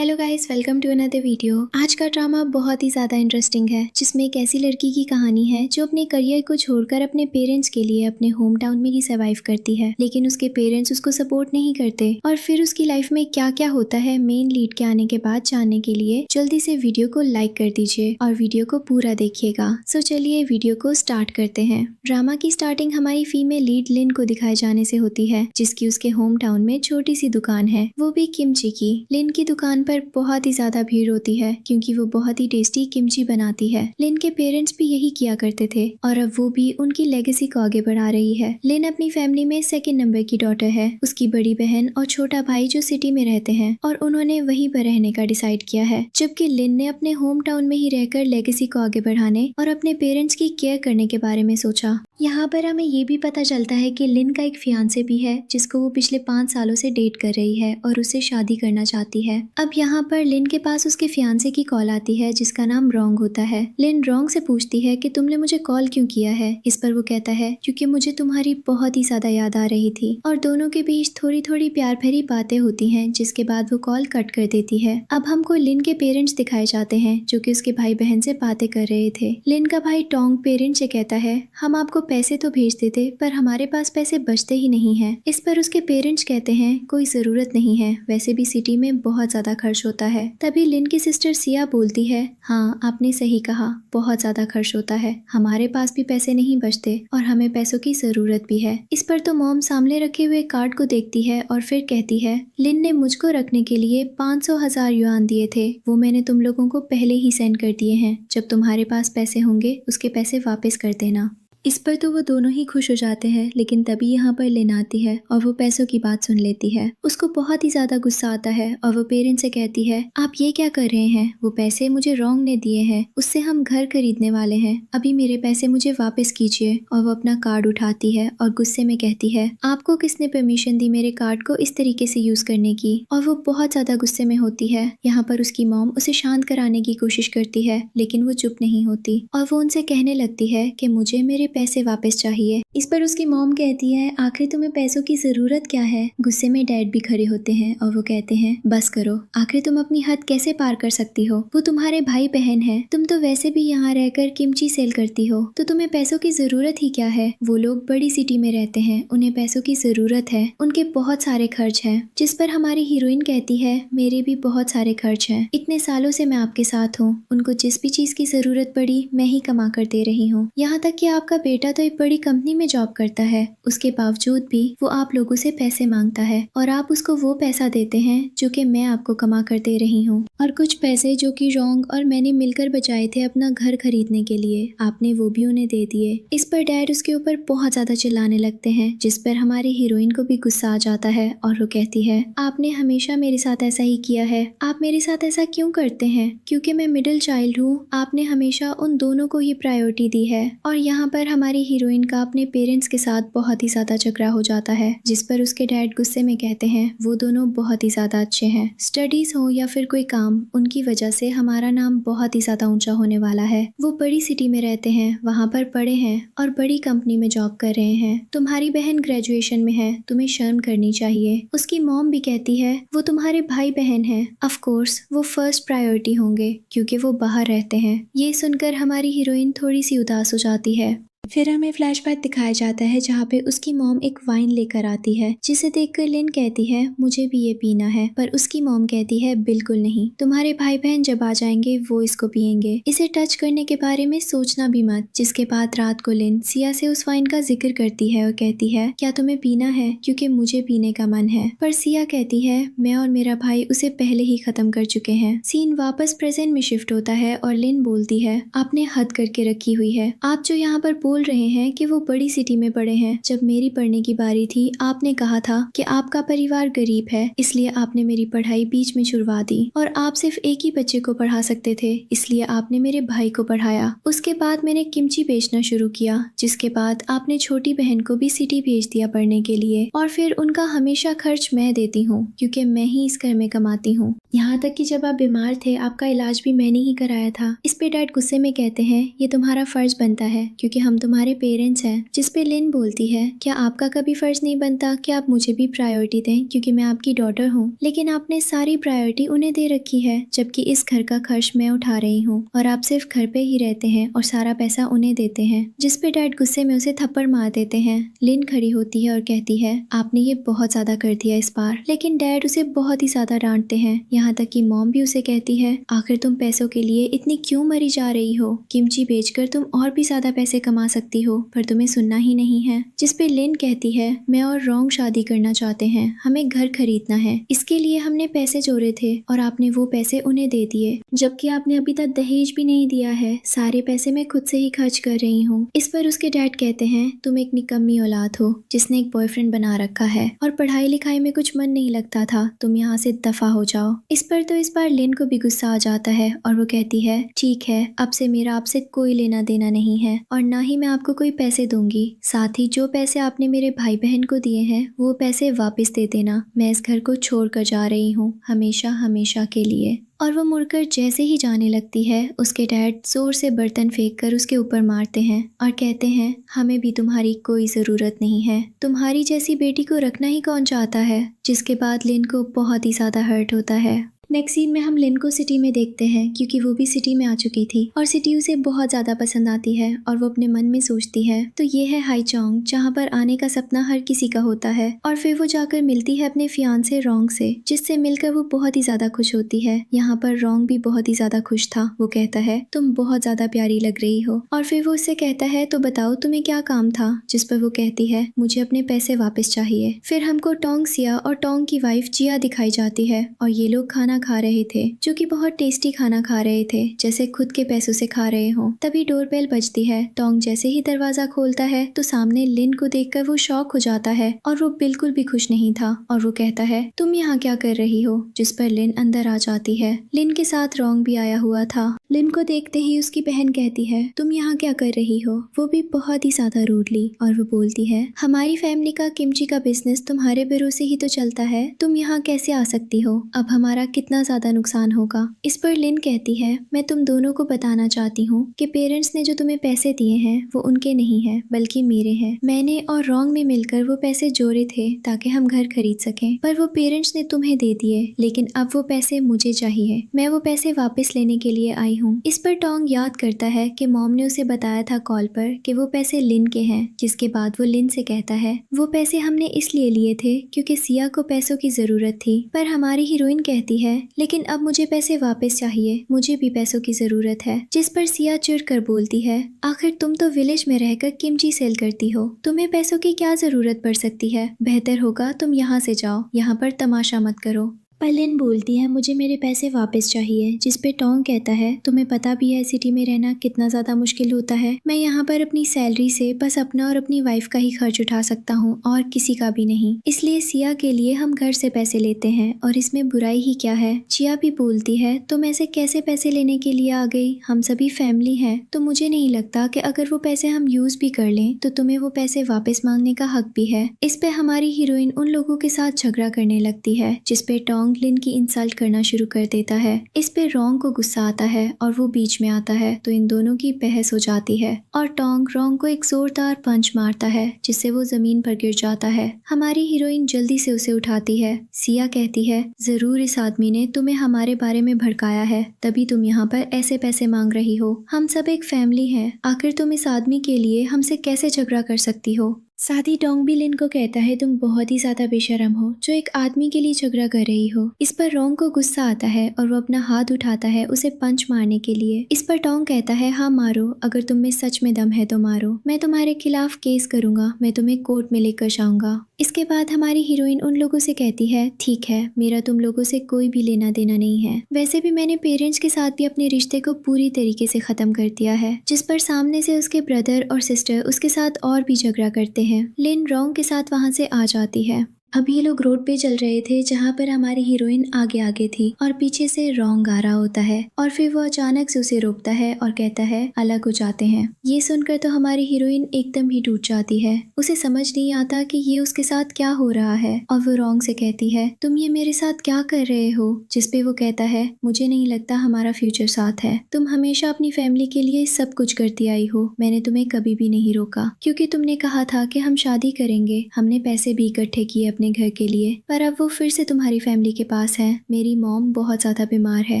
Hello guys, welcome to another video. आज का drama बहुत ही ज़्यादा इंटरेस्टिंग है, जिसमें एक ऐसी लड़की की कहानी है जो अपने करियर को छोड़कर अपने पेरेंट्स के लिए अपने होम टाउन में ही सर्वाइव करती है, लेकिन उसके पेरेंट्स उसको सपोर्ट नहीं करते। और फिर उसकी लाइफ में क्या क्या होता है मेन लीड के आने के बाद जानने के लिए जल्दी से वीडियो को लाइक कर दीजिए और वीडियो को पूरा देखिएगा। सो चलिए वीडियो को स्टार्ट करते हैं। ड्रामा की स्टार्टिंग हमारी फीमेल लीड लिन को दिखाए जाने से होती है, जिसकी उसके होम टाउन में छोटी सी दुकान है, वो भी किमची की। लिन की दुकान पर बहुत ही ज्यादा भीड़ होती है क्योंकि वो बहुत ही टेस्टी किमची बनाती है। लिन के पेरेंट्स भी यही किया करते थे और अब वो भी उनकी लेगेसी को आगे बढ़ा रही है। लिन अपनी फैमिली में सेकंड नंबर की डॉटर है। उसकी बड़ी बहन और छोटा भाई जो सिटी में रहते हैं और उन्होंने वहीं पर रहने का डिसाइड किया है, जबकि लिन ने अपने होम टाउन में ही रहकर लेगेसी को आगे बढ़ाने और अपने पेरेंट्स की केयर करने के बारे में सोचा। यहाँ पर हमें ये भी पता चलता है कि लिन का एक फियांसे भी है जिसको वो पिछले 5 सालों से डेट कर रही है और उससे शादी करना चाहती है। अब यहाँ पर लिन के पास उसके फियांसे की कॉल आती है जिसका नाम रॉन्ग होता है। लिन रॉन्ग से पूछती है कि तुमने मुझे कॉल क्यों किया है। इस पर वो कहता है क्योंकि मुझे तुम्हारी बहुत ही ज्यादा याद आ रही थी। और दोनों के बीच थोड़ी थोड़ी प्यार भरी बातें होती हैं, जिसके बाद वो कॉल कट कर देती है। अब हमको लिन के पेरेंट्स दिखाए जाते हैं जो कि उसके भाई बहन से बातें कर रहे थे। लिन का भाई टोंग पेरेंट्स से कहता है हम आपको पैसे तो भेज देते पर हमारे पास पैसे बचते ही नहीं है। इस पर उसके पेरेंट्स कहते हैं कोई जरूरत नहीं है, वैसे भी सिटी में बहुत ज्यादा खर्च होता है। तभी लिन की सिस्टर सिया बोलती है हाँ आपने सही कहा, बहुत ज्यादा खर्च होता है, हमारे पास भी पैसे नहीं बचते और हमें पैसों की जरूरत भी है। इस पर तो मॉम सामने रखे हुए कार्ड को देखती है और फिर कहती है लिन ने मुझको रखने के लिए 500,000 युआन दिए थे, वो मैंने तुम लोगों को पहले ही सेंड कर दिए हैं, जब तुम्हारे पास पैसे होंगे उसके पैसे वापस कर देना। इस पर तो वो दोनों ही खुश हो जाते हैं, लेकिन तभी यहाँ पर लिन आती है और वो पैसों की बात सुन लेती है। उसको बहुत ही ज्यादा गुस्सा आता है और वो पेरेंट्स से कहती है आप ये क्या कर रहे हैं, वो पैसे मुझे रॉन्ग ने दिए हैं, उससे हम घर खरीदने वाले हैं, अभी मेरे पैसे मुझे वापस कीजिए। और वो अपना कार्ड उठाती है और गुस्से में कहती है आपको किसने परमिशन दी मेरे कार्ड को इस तरीके से यूज करने की। और वो बहुत ज्यादा गुस्से में होती है। यहाँ पर उसकी मॉम उसे शांत कराने की कोशिश करती है, लेकिन वो चुप नहीं होती और वो उनसे कहने लगती है कि मुझे मेरे पैसे वापस चाहिए। इस पर उसकी मॉम कहती है आखिर तुम्हें पैसों की जरूरत क्या है। गुस्से में डैड भी खड़े होते हैं और वो कहते हैं बस करो, आखिर तुम अपनी हद कैसे पार कर सकती हो, वो तुम्हारे भाई बहन है, तुम तो वैसे भी यहाँ रहकर किमची सेल करती हो, तो तुम्हें पैसों की जरूरत ही क्या है। वो लोग बड़ी सिटी में रहते हैं, उन्हें पैसों की जरूरत है, उनके बहुत सारे खर्च हैं। जिस पर हमारी हीरोइन कहती है मेरे भी बहुत सारे खर्च हैं, इतने सालों से मैं आपके साथ हूँ, उनको जिस भी चीज की जरूरत पड़ी मैं ही कमा कर दे रही हूँ, यहाँ तक कि आपका बेटा तो एक बड़ी कंपनी में जॉब करता है, उसके बावजूद भी वो आप लोगों से पैसे मांगता है और आप उसको वो पैसा देते हैं जो कि मैं आपको कमा कर दे रही हूँ, और कुछ पैसे जो कि रॉन्ग और मैंने मिलकर बचाए थे अपना घर खरीदने के लिए, आपने वो भी उन्हें दे दिए। इस पर डैड उसके ऊपर बहुत ज्यादा चिल्लाने लगते हैं, जिस पर हमारी हीरोइन को भी गुस्सा आ जाता है और वो कहती है आपने हमेशा मेरे साथ ऐसा ही किया है, आप मेरे साथ ऐसा क्यों करते हैं, क्योंकि मैं मिडिल चाइल्ड हूँ, आपने हमेशा उन दोनों को ही प्रायोरिटी दी है। और यहाँ पर हमारी हीरोइन का अपने पेरेंट्स के साथ बहुत ही ज्यादा झगड़ा हो जाता है, जिस पर उसके डैड गुस्से में कहते हैं वो दोनों बहुत ही ज्यादा अच्छे हैं, स्टडीज हो या फिर कोई काम, उनकी वजह से हमारा नाम बहुत ही ज्यादा ऊंचा होने वाला है। वो बड़ी सिटी में रहते हैं, वहाँ पर पढ़े हैं और बड़ी कंपनी में जॉब कर रहे हैं, तुम्हारी बहन ग्रेजुएशन में है, तुम्हें शर्म करनी चाहिए। उसकी मॉम भी कहती है वो तुम्हारे भाई बहन है, ऑफ कोर्स वो फर्स्ट प्रायोरिटी होंगे क्योंकि वो बाहर रहते हैं। ये सुनकर हमारी हीरोइन थोड़ी सी उदास हो जाती है। फिर हमें फ्लैशबैक दिखाया जाता है जहाँ पे उसकी मॉम एक वाइन लेकर आती है, जिसे देखकर लिन कहती है मुझे भी ये पीना है, पर उसकी मॉम कहती है बिल्कुल नहीं, तुम्हारे भाई बहन जब आ जाएंगे वो इसको पियेंगे, इसे टच करने के बारे में सोचना भी मत। जिसके बाद रात को लिन सिया से उस वाइन का जिक्र करती है और कहती है क्या तुम्हें पीना है, क्योंकि मुझे पीने का मन है। पर सिया कहती है मैं और मेरा भाई उसे पहले ही खत्म कर चुके हैं। सीन वापस प्रेजेंट में शिफ्ट होता है और लिन बोलती है आपने हद करके रखी हुई है, आप जो यहाँ पर बोल रहे हैं कि वो बड़ी सिटी में पढ़े हैं, जब मेरी पढ़ने की बारी थी आपने कहा था कि आपका परिवार गरीब है, इसलिए आपने मेरी पढ़ाई बीच में छुड़वा दी और आप सिर्फ एक ही बच्चे को पढ़ा सकते थे, इसलिए आपने मेरे भाई को पढ़ाया। उसके बाद मैंने किमची बेचना शुरू किया, जिसके बाद आपने छोटी बहन को भी सिटी भेज दिया पढ़ने के लिए, और फिर उनका हमेशा खर्च मैं देती हूँ क्योंकि मैं ही इस घर में कमाती हूँ, यहाँ तक कि जब आप बीमार थे आपका इलाज भी मैंने ही कराया था। इस पे डैड गुस्से में कहते हैं ये तुम्हारा फर्ज बनता है क्योंकि हम तुम्हारे पेरेंट्स हैं। जिस पे लिन बोलती है, क्या आपका कभी फर्ज नहीं बनता कि आप मुझे भी प्रायोरिटी दें क्योंकि मैं आपकी डॉटर हूँ, लेकिन आपने सारी प्रायोरिटी उन्हें दे रखी है, जबकि इस घर का खर्च मैं उठा रही हूँ और आप सिर्फ घर पे ही रहते हैं और सारा पैसा उन्हें देते हैं। जिस पे डैड गुस्से में उसे थप्पड़ मार देते हैं। लिन खड़ी होती है और कहती है, आपने ये बहुत ज्यादा कर दिया इस बार। लेकिन डैड उसे बहुत ही ज्यादा डांटते हैं, यहाँ तक कि मॉम भी उसे कहती है, आखिर तुम पैसों के लिए इतनी क्यों मरी जा रही हो? किमची बेचकर तुम और भी ज्यादा पैसे कमा सकती हो, पर तुम्हें सुनना ही नहीं है। जिस पे लिन कहती है, मैं और रॉन्ग शादी करना चाहते हैं, हमें घर खरीदना है, इसके लिए हमने पैसे जोड़े थे और आपने वो पैसे उन्हें दे दिए, जबकि आपने अभी तक दहेज भी नहीं दिया है। सारे पैसे मैं खुद से ही खर्च कर रही हूँ। इस पर उसके डैड कहते हैं, तुम एक निकम्मी औलाद हो जिसने एक बॉयफ्रेंड बना रखा है और पढ़ाई लिखाई में कुछ मन नहीं लगता था, तुम यहाँ से दफा हो जाओ। इस पर तो इस बार लिन को भी गुस्सा आ जाता है और वो कहती है, ठीक है, अब से मेरा आपसे कोई लेना देना नहीं है और ना ही मैं आपको कोई पैसे दूंगी। साथ ही जो पैसे आपने मेरे भाई बहन को दिए हैं वो पैसे वापस दे देना। मैं इस घर को छोड़ कर जा रही हूँ, हमेशा हमेशा के लिए। और वो मुड़कर जैसे ही जाने लगती है, उसके डैड जोर से बर्तन फेंक कर उसके ऊपर मारते हैं और कहते हैं, हमें भी तुम्हारी कोई ज़रूरत नहीं है, तुम्हारी जैसी बेटी को रखना ही कौन चाहता है। जिसके बाद लिन को बहुत ही ज़्यादा हर्ट होता है। नेक्स्ट सीन में हम लिन को सिटी में देखते हैं, क्योंकि वो भी सिटी में आ चुकी थी और सिटी उसे बहुत ज़्यादा पसंद आती है और वो अपने मन में सोचती है, तो ये है हाईचोंग, जहाँ पर आने का सपना हर किसी का होता है। और फिर वो जाकर मिलती है अपने फियांसे रॉन्ग से, जिससे मिलकर वो बहुत ही ज़्यादा खुश होती है। यहाँ पर रॉन्ग भी बहुत ही ज़्यादा खुश था। वो कहता है, तुम बहुत ज़्यादा प्यारी लग रही हो। और फिर वो उससे कहता है, तो बताओ तुम्हें क्या काम था? जिस पर वो कहती है, मुझे अपने पैसे वापस चाहिए। फिर हमको टोंग सिया और टोंग की वाइफ जिया दिखाई जाती है और ये लोग खाना खा रहे थे, जो कि बहुत टेस्टी खाना खा रहे थे, जैसे खुद के पैसों से खा रहे हो। तभी डोरबेल बजती है। टोंग जैसे ही दरवाजा खोलता है तो सामने लिन को देखकर वो शॉक हो जाता है और वो बिल्कुल भी खुश नहीं था और वो कहता है, तुम यहाँ क्या कर रही हो? जिस पर लिन अंदर आ जाती है। लिन के साथ रॉन्ग भी आया हुआ था। लिन को देखते ही उसकी बहन कहती है, तुम यहाँ क्या कर रही हो? वो भी बहुत ही ज्यादा रूडली। और वो बोलती है, हमारी फैमिली का किमची का बिजनेस तुम्हारे भरोसे ही तो चलता है, तुम यहाँ कैसे आ सकती हो? अब हमारा कितना ज्यादा नुकसान होगा। इस पर लिन कहती है, मैं तुम दोनों को बताना चाहती हूँ कि पेरेंट्स ने जो तुम्हें पैसे दिए हैं वो उनके नहीं है, बल्कि मेरे हैं। मैंने और रॉन्ग ने मिलकर वो पैसे जोड़े थे ताकि हम घर खरीद सकें, पर वो पेरेंट्स ने तुम्हें दे दिए, लेकिन अब वो पैसे मुझे चाहिए। मैं वो पैसे वापस लेने के लिए आई हूँ। इस पर टोंग याद करता है कि मॉम ने उसे बताया था कॉल पर कि वो पैसे लिन के हैं। जिसके बाद वो लिन से कहता है, वो पैसे हमने इसलिए लिए थे क्योंकि सिया को पैसों की जरूरत थी। पर हमारी हीरोइन कहती है, लेकिन अब मुझे पैसे वापस चाहिए, मुझे भी पैसों की जरूरत है। जिस पर सिया चिढ़ कर बोलती है, आखिर तुम तो विलेज में रहकर किमची सेल करती हो, तुम्हें पैसों की क्या जरूरत पड़ सकती है? बेहतर होगा तुम यहाँ से जाओ, यहाँ पर तमाशा मत करो। पर लिन बोलती है, मुझे मेरे पैसे वापस चाहिए। जिस पे टोंग कहता है, तुम्हें पता भी है सिटी में रहना कितना ज़्यादा मुश्किल होता है। मैं यहाँ पर अपनी सैलरी से बस अपना और अपनी वाइफ का ही खर्च उठा सकता हूँ और किसी का भी नहीं। इसलिए सिया के लिए हम घर से पैसे लेते हैं और इसमें बुराई ही क्या है। चिया भी बोलती है, तुम ऐसे कैसे पैसे लेने के लिए आ गई? हम सभी फैमिली हैं, तो मुझे नहीं लगता कि अगर वो पैसे हम यूज भी कर लें तो तुम्हें वो पैसे वापस मांगने का हक भी है। इस पे हमारी हीरोइन उन लोगों के साथ झगड़ा करने लगती है, जिस पे टोंग लिन की इंसल्ट करना शुरू कर देता है। इस पे रॉन्ग को गुस्सा आता है और वो बीच में आता है, तो इन दोनों की बहस हो जाती है और टोंग रॉन्ग को एक जोरदार पंच मारता है, जिससे वो जमीन पर गिर जाता है। हमारी हीरोइन जल्दी से उसे उठाती है। सिया कहती है, जरूर इस आदमी ने तुम्हें हमारे बारे में भड़काया है, तभी तुम यहाँ पर ऐसे पैसे मांग रही हो। हम सब एक फैमिली हैं, आखिर तुम इस आदमी के लिए हमसे कैसे झगड़ा कर सकती हो? साथ ही टोंग भी लिन को कहता है, तुम बहुत ही ज्यादा बेशरम हो जो एक आदमी के लिए झगड़ा कर रही हो। इस पर रॉन्ग को गुस्सा आता है और वो अपना हाथ उठाता है उसे पंच मारने के लिए। इस पर टोंग कहता है, हाँ मारो, अगर तुम में सच में दम है तो मारो, मैं तुम्हारे खिलाफ केस करूंगा, मैं तुम्हें कोर्ट में लेकर जाऊंगा। इसके बाद हमारी हीरोइन उन लोगों से कहती है, ठीक है, मेरा तुम लोगों से कोई भी लेना देना नहीं है। वैसे भी मैंने पेरेंट्स के साथ भी अपने रिश्ते को पूरी तरीके से खत्म कर दिया है। जिस पर सामने से उसके ब्रदर और सिस्टर उसके साथ और भी झगड़ा करते हैं। लिन रॉन्ग के साथ वहां से आ जाती है। अब ये लोग रोड पे चल रहे थे जहाँ पर हमारी हीरोइन आगे आगे थी और पीछे से रॉन्ग आ रहा होता है और फिर वो अचानक से उसे रोकता है और कहता है अलग हो जाते हैं। ये सुनकर तो हमारी हीरोइन एकदम ही टूट जाती है। उसे समझ नहीं आता कि ये उसके साथ क्या हो रहा है और वो रॉन्ग से कहती है तुम ये मेरे साथ क्या कर रहे हो, जिसपे वो कहता है मुझे नहीं लगता हमारा फ्यूचर साथ है। तुम हमेशा अपनी फैमिली के लिए सब कुछ करती आई हो, मैंने तुम्हें कभी भी नहीं रोका क्योंकि तुमने कहा था कि हम शादी करेंगे। हमने पैसे भी इकट्ठे किए अपने घर के लिए, पर अब वो फिर से तुम्हारी फैमिली के पास है। मेरी मॉम बहुत ज्यादा बीमार है,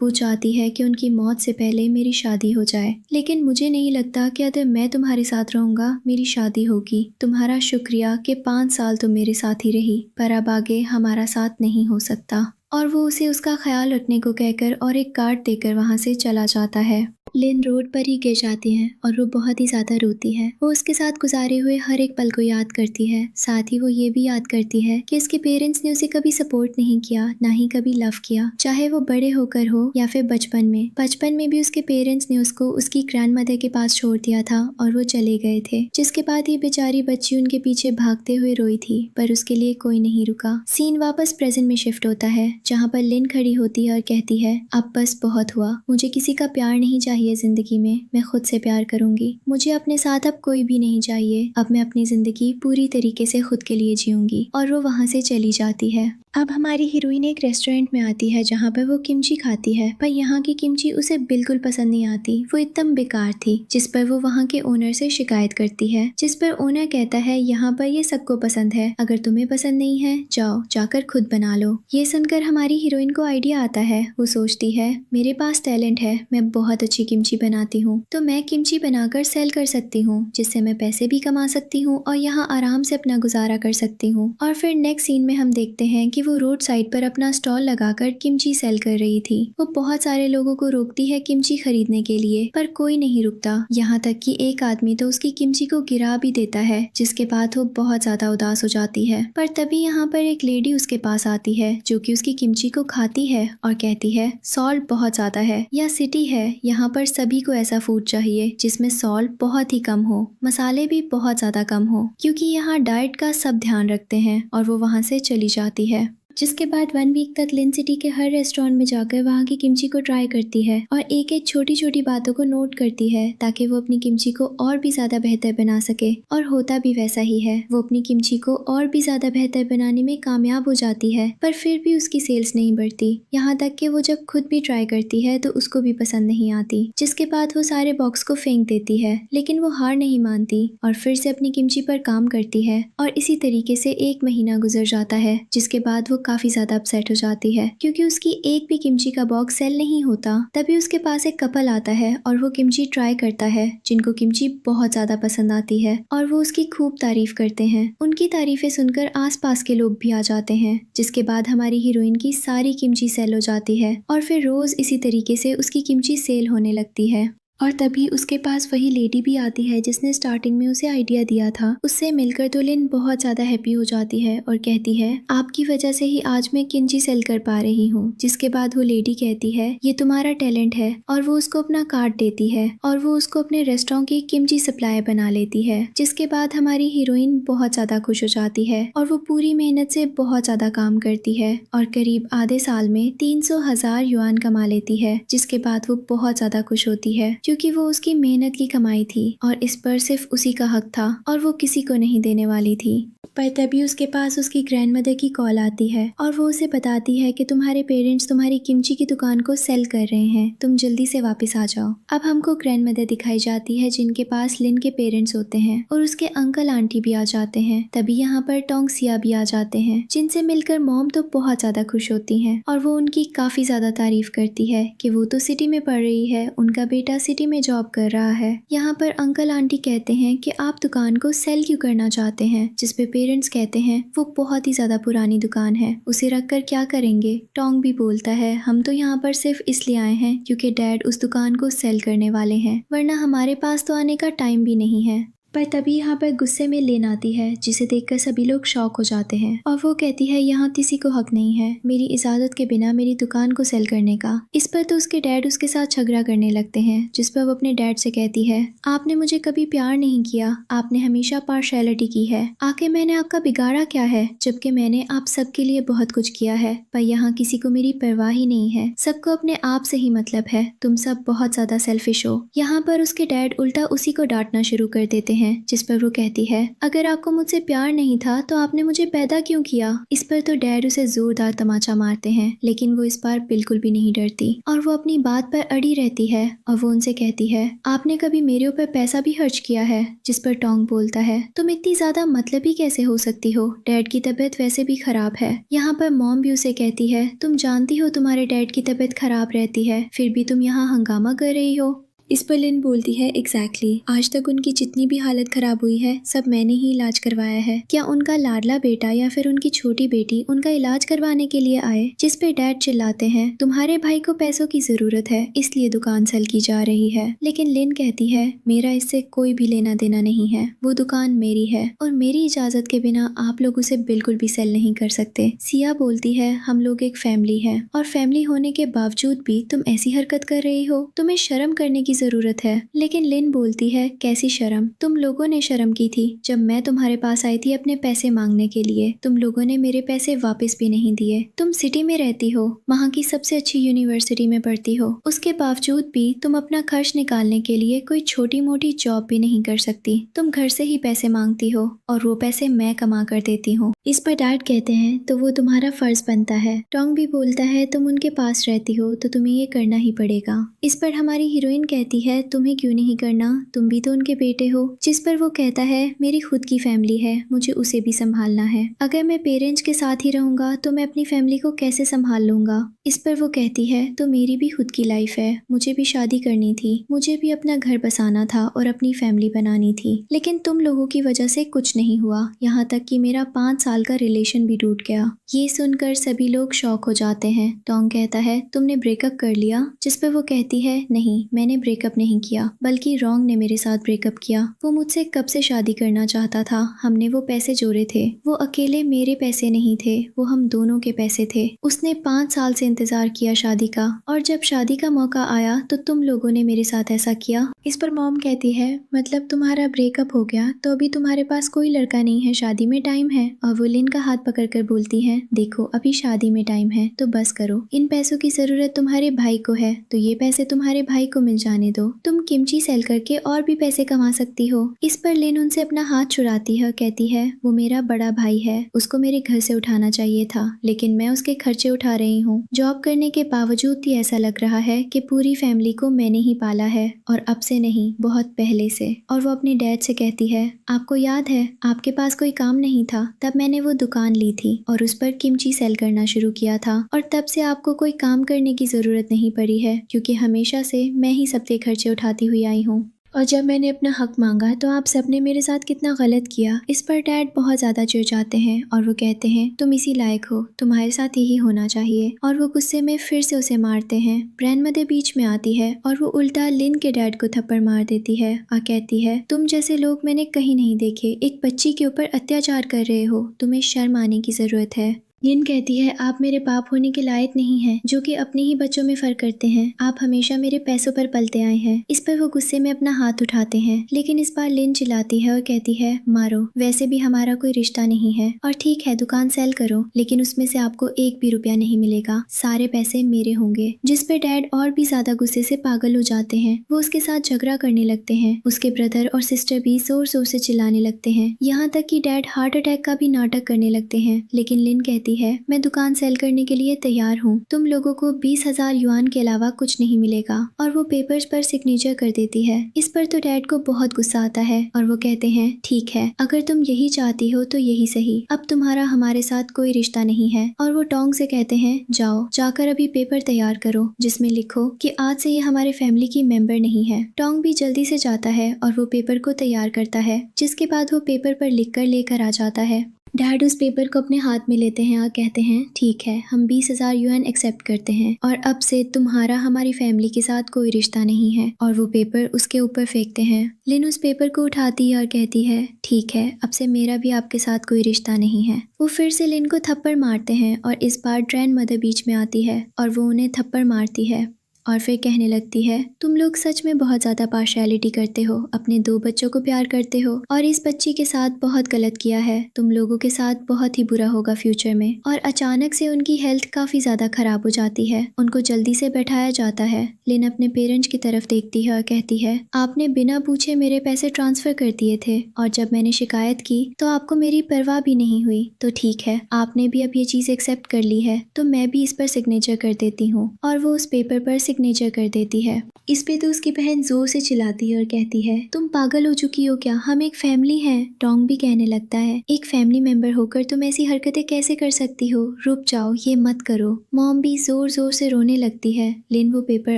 वो चाहती है कि उनकी मौत से पहले मेरी शादी हो जाए, लेकिन मुझे नहीं लगता कि अगर मैं तुम्हारे साथ रहूंगा मेरी शादी होगी। तुम्हारा शुक्रिया कि 5 साल तुम मेरे साथ ही रही, पर अब आगे हमारा साथ नहीं हो सकता। और वो उसे उसका ख्याल रखने को कहकर और एक कार्ड देकर वहाँ से चला जाता है। लिन रोड पर ही गिर जाती है और वो बहुत ही ज्यादा रोती है। वो उसके साथ गुजारे हुए हर एक पल को याद करती है। साथ ही वो ये भी याद करती है कि उसके पेरेंट्स ने उसे कभी सपोर्ट नहीं किया, ना ही कभी लव किया, चाहे वो बड़े होकर हो या फिर बचपन में। बचपन में भी उसके पेरेंट्स ने उसको उसकी ग्रैंडमदर के पास छोड़ दिया था और वो चले गए थे, जिसके बाद ये बेचारी बच्ची उनके पीछे भागते हुए रोई थी, पर उसके लिए कोई नहीं रुका। सीन वापस प्रेजेंट में शिफ्ट होता है जहाँ पर लिन खड़ी होती है और कहती है अब बस बहुत हुआ, मुझे किसी का प्यार नहीं चाहिए जिंदगी में, मैं खुद से प्यार करूंगी। मुझे अपने साथ अब कोई भी नहीं चाहिए, अब मैं अपनी जिंदगी पूरी तरीके से खुद के लिए जीऊंगी। और वो वहाँ से चली जाती है। अब हमारी हीरोइन एक रेस्टोरेंट में आती है जहाँ पर वो किमची खाती है, पर यहाँ की किमची उसे बिल्कुल पसंद नहीं आती, वो एकदम बेकार थी, जिस पर वो वहाँ के ओनर से शिकायत करती है, जिस पर ओनर कहता है यहाँ पर ये सबको पसंद है, अगर तुम्हें पसंद नहीं है जाओ जाकर खुद बना लो। ये सुनकर हमारी हीरोइन को आइडिया आता है। वो सोचती है मेरे पास टैलेंट है, मैं बहुत अच्छी किमची बनाती हूँ, तो मैं किमची बनाकर सेल कर सकती हूँ, जिससे मैं पैसे भी कमा सकती हूँ और यहाँ आराम से अपना गुजारा कर सकती हूँ। और फिर नेक्स्ट सीन में हम देखते हैं कि वो रोड साइड पर अपना स्टॉल लगाकर किमची सेल कर रही थी। वो बहुत सारे लोगों को रोकती है किमची खरीदने के लिए, पर कोई नहीं रुकता, यहाँ तक कि एक आदमी तो उसकी किमची को गिरा भी देता है, जिसके बाद वो बहुत ज्यादा उदास हो जाती है। पर तभी यहाँ पर एक लेडी उसके पास आती है जो कि उसकी किमची को खाती है और कहती है सॉल्ट बहुत ज्यादा है, यह सिटी है, यहाँ पर सभी को ऐसा फूड चाहिए जिसमें सॉल्ट बहुत ही कम हो, मसाले भी बहुत ज्यादा कम हो, क्योंकि यहाँ डाइट का सब ध्यान रखते हैं। और वो वहाँ से चली जाती है। जिसके बाद 1 वीक तक लिन सिटी के हर रेस्टोरेंट में जाकर वहाँ की किमची को ट्राई करती है और एक एक छोटी छोटी बातों को नोट करती है ताकि वो अपनी किमची को और भी ज्यादा बेहतर बना सके। और होता भी वैसा ही है, वो अपनी किमची को और भी ज्यादा बेहतर बनाने में कामयाब हो जाती है, पर फिर भी उसकी सेल्स नहीं बढ़ती। यहाँ तक कि वो जब खुद भी ट्राई करती है तो उसको भी पसंद नहीं आती, जिसके बाद वो सारे बॉक्स को फेंक देती है। लेकिन वो हार नहीं मानती और फिर से अपनी किमची पर काम करती है और इसी तरीके से 1 महीना गुजर जाता है, जिसके बाद वो काफी ज्यादा अपसेट हो जाती है क्योंकि उसकी एक भी किमची का बॉक्स सेल नहीं होता। तभी उसके पास एक कपल आता है और वो किमची ट्राई करता है, जिनको किमची बहुत ज्यादा पसंद आती है और वो उसकी खूब तारीफ करते हैं। उनकी तारीफें सुनकर आसपास के लोग भी आ जाते हैं, जिसके बाद हमारी हीरोइन की सारी किमची सेल हो जाती है और फिर रोज इसी तरीके से उसकी किमची सेल होने लगती है। और तभी उसके पास वही लेडी भी आती है जिसने स्टार्टिंग में उसे आइडिया दिया था। उससे मिलकर तो लिन बहुत ज्यादा हैप्पी हो जाती है और कहती है आपकी वजह से ही आज मैं किमची सेल कर पा रही हूँ। जिसके बाद वो लेडी कहती है ये तुम्हारा टैलेंट है, और वो उसको अपना कार्ड देती है और वो उसको अपने रेस्टोरेंट की किमची सप्लाई बना लेती है। जिसके बाद हमारी हीरोइन बहुत ज्यादा खुश हो जाती है और वो पूरी मेहनत से बहुत ज्यादा काम करती है और करीब आधे साल में 300,000 युआन कमा लेती है। जिसके बाद वो बहुत ज्यादा खुश होती है क्योंकि वो उसकी मेहनत की कमाई थी और इस पर सिर्फ उसी का हक था और वो किसी को नहीं देने वाली थी। पर तभी उसके पास उसकी ग्रैंडमदर की कॉल आती है और वो उसे बताती है कि तुम्हारे पेरेंट्स तुम्हारी किमची की दुकान को सेल कर रहे हैं, तुम जल्दी से वापस आ जाओ। अब हमको ग्रैंडमदर दिखाई जाती है जिनके पास लिन के पेरेंट्स होते हैं और उसके अंकल आंटी भी आ जाते हैं। तभी यहाँ पर टोंगसिया भी आ जाते हैं, जिनसे मिलकर मॉम तो बहुत ज्यादा खुश होती हैं और वो उनकी काफी ज्यादा तारीफ करती है कि वो तो सिटी में पढ़ रही है, उनका बेटा सिटी में जॉब कर रहा है। यहाँ पर अंकल आंटी कहते हैं कि आप दुकान को सेल क्यों करना चाहते हैं, जिसपे पेरेंट्स कहते हैं वो बहुत ही ज्यादा पुरानी दुकान है, उसे रखकर क्या करेंगे। टोंग भी बोलता है हम तो यहाँ पर सिर्फ इसलिए आए हैं क्योंकि डैड उस दुकान को सेल करने वाले हैं, वरना हमारे पास तो आने का टाइम भी नहीं है। पर तभी यहाँ पर गुस्से में लिन आती है, जिसे देखकर सभी लोग शॉक हो जाते हैं और वो कहती है यहाँ किसी को हक नहीं है मेरी इजाजत के बिना मेरी दुकान को सेल करने का। इस पर तो उसके डैड उसके साथ झगड़ा करने लगते हैं, जिस पर वो अपने डैड से कहती है आपने मुझे कभी प्यार नहीं किया, आपने हमेशा पार्शियलिटी की है, आखिर मैंने आपका बिगाड़ा क्या है, जबकि मैंने आप सबके लिए बहुत कुछ किया है, पर यहाँ किसी को मेरी परवाह ही नहीं है, सबको अपने आप से ही मतलब है, तुम सब बहुत ज्यादा सेल्फिश हो। यहाँ पर उसके डैड उल्टा उसी को डांटना शुरू कर देते हैं, जिस पर वो कहती है अगर आपको मुझसे प्यार नहीं था तो आपने मुझे पैदा क्यों किया। इस पर तो डैड उसे जोरदार तमाचा मारते हैं, लेकिन वो इस बार बिल्कुल भी नहीं डरती और वो अपनी बात पर अड़ी रहती है और वो उनसे कहती है आपने कभी मेरे ऊपर पैसा भी खर्च किया है। जिस पर टोंग बोलता है तुम इतनी ज्यादा मतलबी कैसे हो सकती हो, डैड की तबीयत वैसे भी खराब है। यहाँ पर मॉम भी उसे कहती है तुम जानती हो तुम्हारे डैड की तबीयत खराब रहती है, फिर भी तुम यहाँ हंगामा कर रही हो। इस पर लिन बोलती है एग्जैक्टली आज तक उनकी जितनी भी हालत खराब हुई है सब मैंने ही इलाज करवाया है, क्या उनका लाडला बेटा या फिर उनकी छोटी बेटी उनका इलाज करवाने के लिए आए। जिस पे डैड चिल्लाते हैं तुम्हारे भाई को पैसों की जरूरत है इसलिए दुकान सेल की जा रही है, लेकिन लिन कहती है मेरा इससे कोई भी लेना देना नहीं है, वो दुकान मेरी है और मेरी इजाजत के बिना आप लोग उसे बिल्कुल भी सेल नहीं कर सकते। सिया बोलती है हम लोग एक फैमिली है और फैमिली होने के बावजूद भी तुम ऐसी हरकत कर रही हो, तुम्हें शर्म करने की जरूरत है। लेकिन लिन बोलती है कैसी शर्म, तुम लोगों ने शर्म की थी जब मैं तुम्हारे पास आई थी अपने पैसे मांगने के लिए, तुम लोगों ने मेरे पैसे वापस भी नहीं दिए। तुम सिटी में रहती हो, वहाँ की सबसे अच्छी यूनिवर्सिटी में पढ़ती हो, उसके बावजूद भी तुम अपना खर्च निकालने के लिए कोई छोटी मोटी जॉब भी नहीं कर सकती, तुम घर से ही पैसे मांगती हो और वो पैसे मैं कमा कर देती हूँ। इस पर डैड कहते हैं तो वो तुम्हारा फर्ज बनता है। टोंग भी बोलता है तुम उनके पास रहती हो तो तुम्हें ये करना ही पड़ेगा। इस पर हमारी हीरोइन कहती है तुम्हें क्यों नहीं करना, तुम भी तो उनके बेटे हो। जिस पर वो कहता है मेरी खुद की फैमिली है, मुझे उसे भी संभालना है, अगर मैं पेरेंट्स के साथ ही रहूंगा तो मैं अपनी फैमिली को कैसे संभाल लूंगा। इस पर वो कहती है तो मेरी भी खुद की लाइफ है, मुझे भी शादी करनी थी, मुझे भी अपना घर बसाना था और अपनी फैमिली बनानी थी, लेकिन तुम लोगों की वजह से कुछ नहीं हुआ, यहाँ तक कि मेरा 5 साल का रिलेशन भी टूट गया। ये सुनकर सभी लोग शॉक हो जाते हैं। टोंग कहता है तुमने ब्रेकअप कर लिया। जिस पर वो कहती है नहीं मैंने ब्रेकअप नहीं किया, बल्कि रॉन्ग ने मेरे साथ ब्रेकअप किया, वो मुझसे कब से शादी करना चाहता था, हमने वो पैसे जोड़े थे, वो अकेले मेरे पैसे नहीं थे, वो हम दोनों के पैसे थे, उसने 5 साल से इंतजार किया शादी का और जब शादी का मौका आया तो तुम लोगों ने मेरे साथ ऐसा किया। इस पर मॉम कहती है मतलब तुम्हारा ब्रेकअप हो गया तो अभी तुम्हारे पास कोई लड़का नहीं है, शादी में टाइम है। और वो लिन का हाथ पकड़कर बोलती है देखो अभी शादी में टाइम है तो बस करो, इन पैसों की जरूरत तुम्हारे भाई को है तो ये पैसे तुम्हारे भाई को मिल जाने दो, तुम किमची सेल करके और भी पैसे कमा सकती हो। इस पर लिन उनसे अपना हाथ छुड़ाती है और कहती है वो मेरा बड़ा भाई है, उसको मेरे घर से उठाना चाहिए था, लेकिन मैं उसके खर्चे उठा रही हूँ। जॉब करने के बावजूद भी ऐसा लग रहा है कि पूरी फैमिली को मैंने ही पाला है और अब से नहीं बहुत पहले से। और वो अपने डैड से कहती है आपको याद है आपके पास कोई काम नहीं था तब मैंने वो दुकान ली थी और उस पर किमची सेल करना शुरू किया था और तब से आपको कोई काम करने की जरूरत नहीं पड़ी है, क्योंकि हमेशा से मैं ही सबके खर्चे उठाती हुई आई हूँ। और जब मैंने अपना हक मांगा तो आप सबने मेरे साथ कितना गलत किया। इस पर डैड बहुत ज्यादा चिढ़ जाते हैं और वो कहते हैं तुम इसी लायक हो, तुम्हारे साथ यही होना चाहिए। और वो गुस्से में फिर से उसे मारते हैं। ग्रैंडमदर बीच में आती है और वो उल्टा लिन के डैड को थप्पड़ मार देती है और कहती है तुम जैसे लोग मैंने कहीं नहीं देखे, एक बच्ची के ऊपर अत्याचार कर रहे हो, तुम्हें शर्म आने की जरूरत है। लिन कहती है आप मेरे बाप होने के लायक नहीं हैं, जो कि अपने ही बच्चों में फर्क करते हैं, आप हमेशा मेरे पैसों पर पलते आए हैं। इस पर वो गुस्से में अपना हाथ उठाते हैं, लेकिन इस बार लिन चिल्लाती है और कहती है मारो, वैसे भी हमारा कोई रिश्ता नहीं है और ठीक है दुकान सेल करो, लेकिन उसमें से आपको 1 भी रुपया नहीं मिलेगा, सारे पैसे मेरे होंगे। जिस पे डैड और भी ज्यादा गुस्से से पागल हो जाते हैं, वो उसके साथ झगड़ा करने लगते हैं। उसके ब्रदर और सिस्टर भी जोर जोर से चिल्लाने लगते हैं, यहाँ तक कि डैड हार्ट अटैक का भी नाटक करने लगते हैं। लेकिन लिन कहती है मैं दुकान सेल करने के लिए तैयार हूँ, तुम लोगों को 20,000 युआन के अलावा कुछ नहीं मिलेगा। और वो पेपर्स पर सिग्नेचर कर देती है। इस पर तो डैड को बहुत गुस्सा आता है और वो कहते हैं ठीक है, अगर तुम यही चाहती हो तो यही सही, अब तुम्हारा हमारे साथ कोई रिश्ता नहीं है। और वो टोंग से कहते हैं जाओ जाकर अभी पेपर तैयार करो जिसमें लिखो कि आज से ये हमारे फैमिली की मेंबर नहीं है। टोंग भी जल्दी से जाता है और वो पेपर को तैयार करता है, जिसके बाद वो पेपर पर लिख कर लेकर आ जाता है। डैड उस पेपर को अपने हाथ में लेते हैं और कहते हैं ठीक है, हम 20,000 युआन एक्सेप्ट करते हैं और अब से तुम्हारा हमारी फैमिली के साथ कोई रिश्ता नहीं है। और वो पेपर उसके ऊपर फेंकते हैं। लिन उस पेपर को उठाती है और कहती है ठीक है, अब से मेरा भी आपके साथ कोई रिश्ता नहीं है। वो फिर से लिन को थप्पड़ मारते हैं और इस बार ग्रैंड मदर बीच में आती है और वो उन्हें थप्पड़ मारती है और फिर कहने लगती है तुम लोग सच में बहुत ज़्यादा पार्शियलिटी करते हो, अपने 2 बच्चों को प्यार करते हो और इस बच्ची के साथ बहुत गलत किया है। तुम लोगों के साथ बहुत ही बुरा होगा फ्यूचर में। और अचानक से उनकी हेल्थ काफ़ी ज़्यादा ख़राब हो जाती है। उनको जल्दी से बैठाया जाता है। लिन अपने पेरेंट्स की तरफ देखती है और कहती है आपने बिना पूछे मेरे पैसे ट्रांसफ़र कर दिए थे और जब मैंने शिकायत की तो आपको मेरी परवाह भी नहीं हुई। तो ठीक है, आपने भी अब ये चीज़ एक्सेप्ट कर ली है तो मैं भी इस पर सिग्नेचर कर देती हूँ। और वो उस पेपर पर सिग्नेचर कर देती है। इस पे तो उसकी बहन जोर से चिल्लाती है और कहती है तुम पागल हो चुकी हो क्या, हम एक फैमिली हैं। टोंग भी कहने लगता है एक फैमिली मेंबर होकर तुम ऐसी हरकतें कैसे कर सकती हो, रुक जाओ, ये मत करो। मॉम भी जोर जोर से रोने लगती है। लिन वो पेपर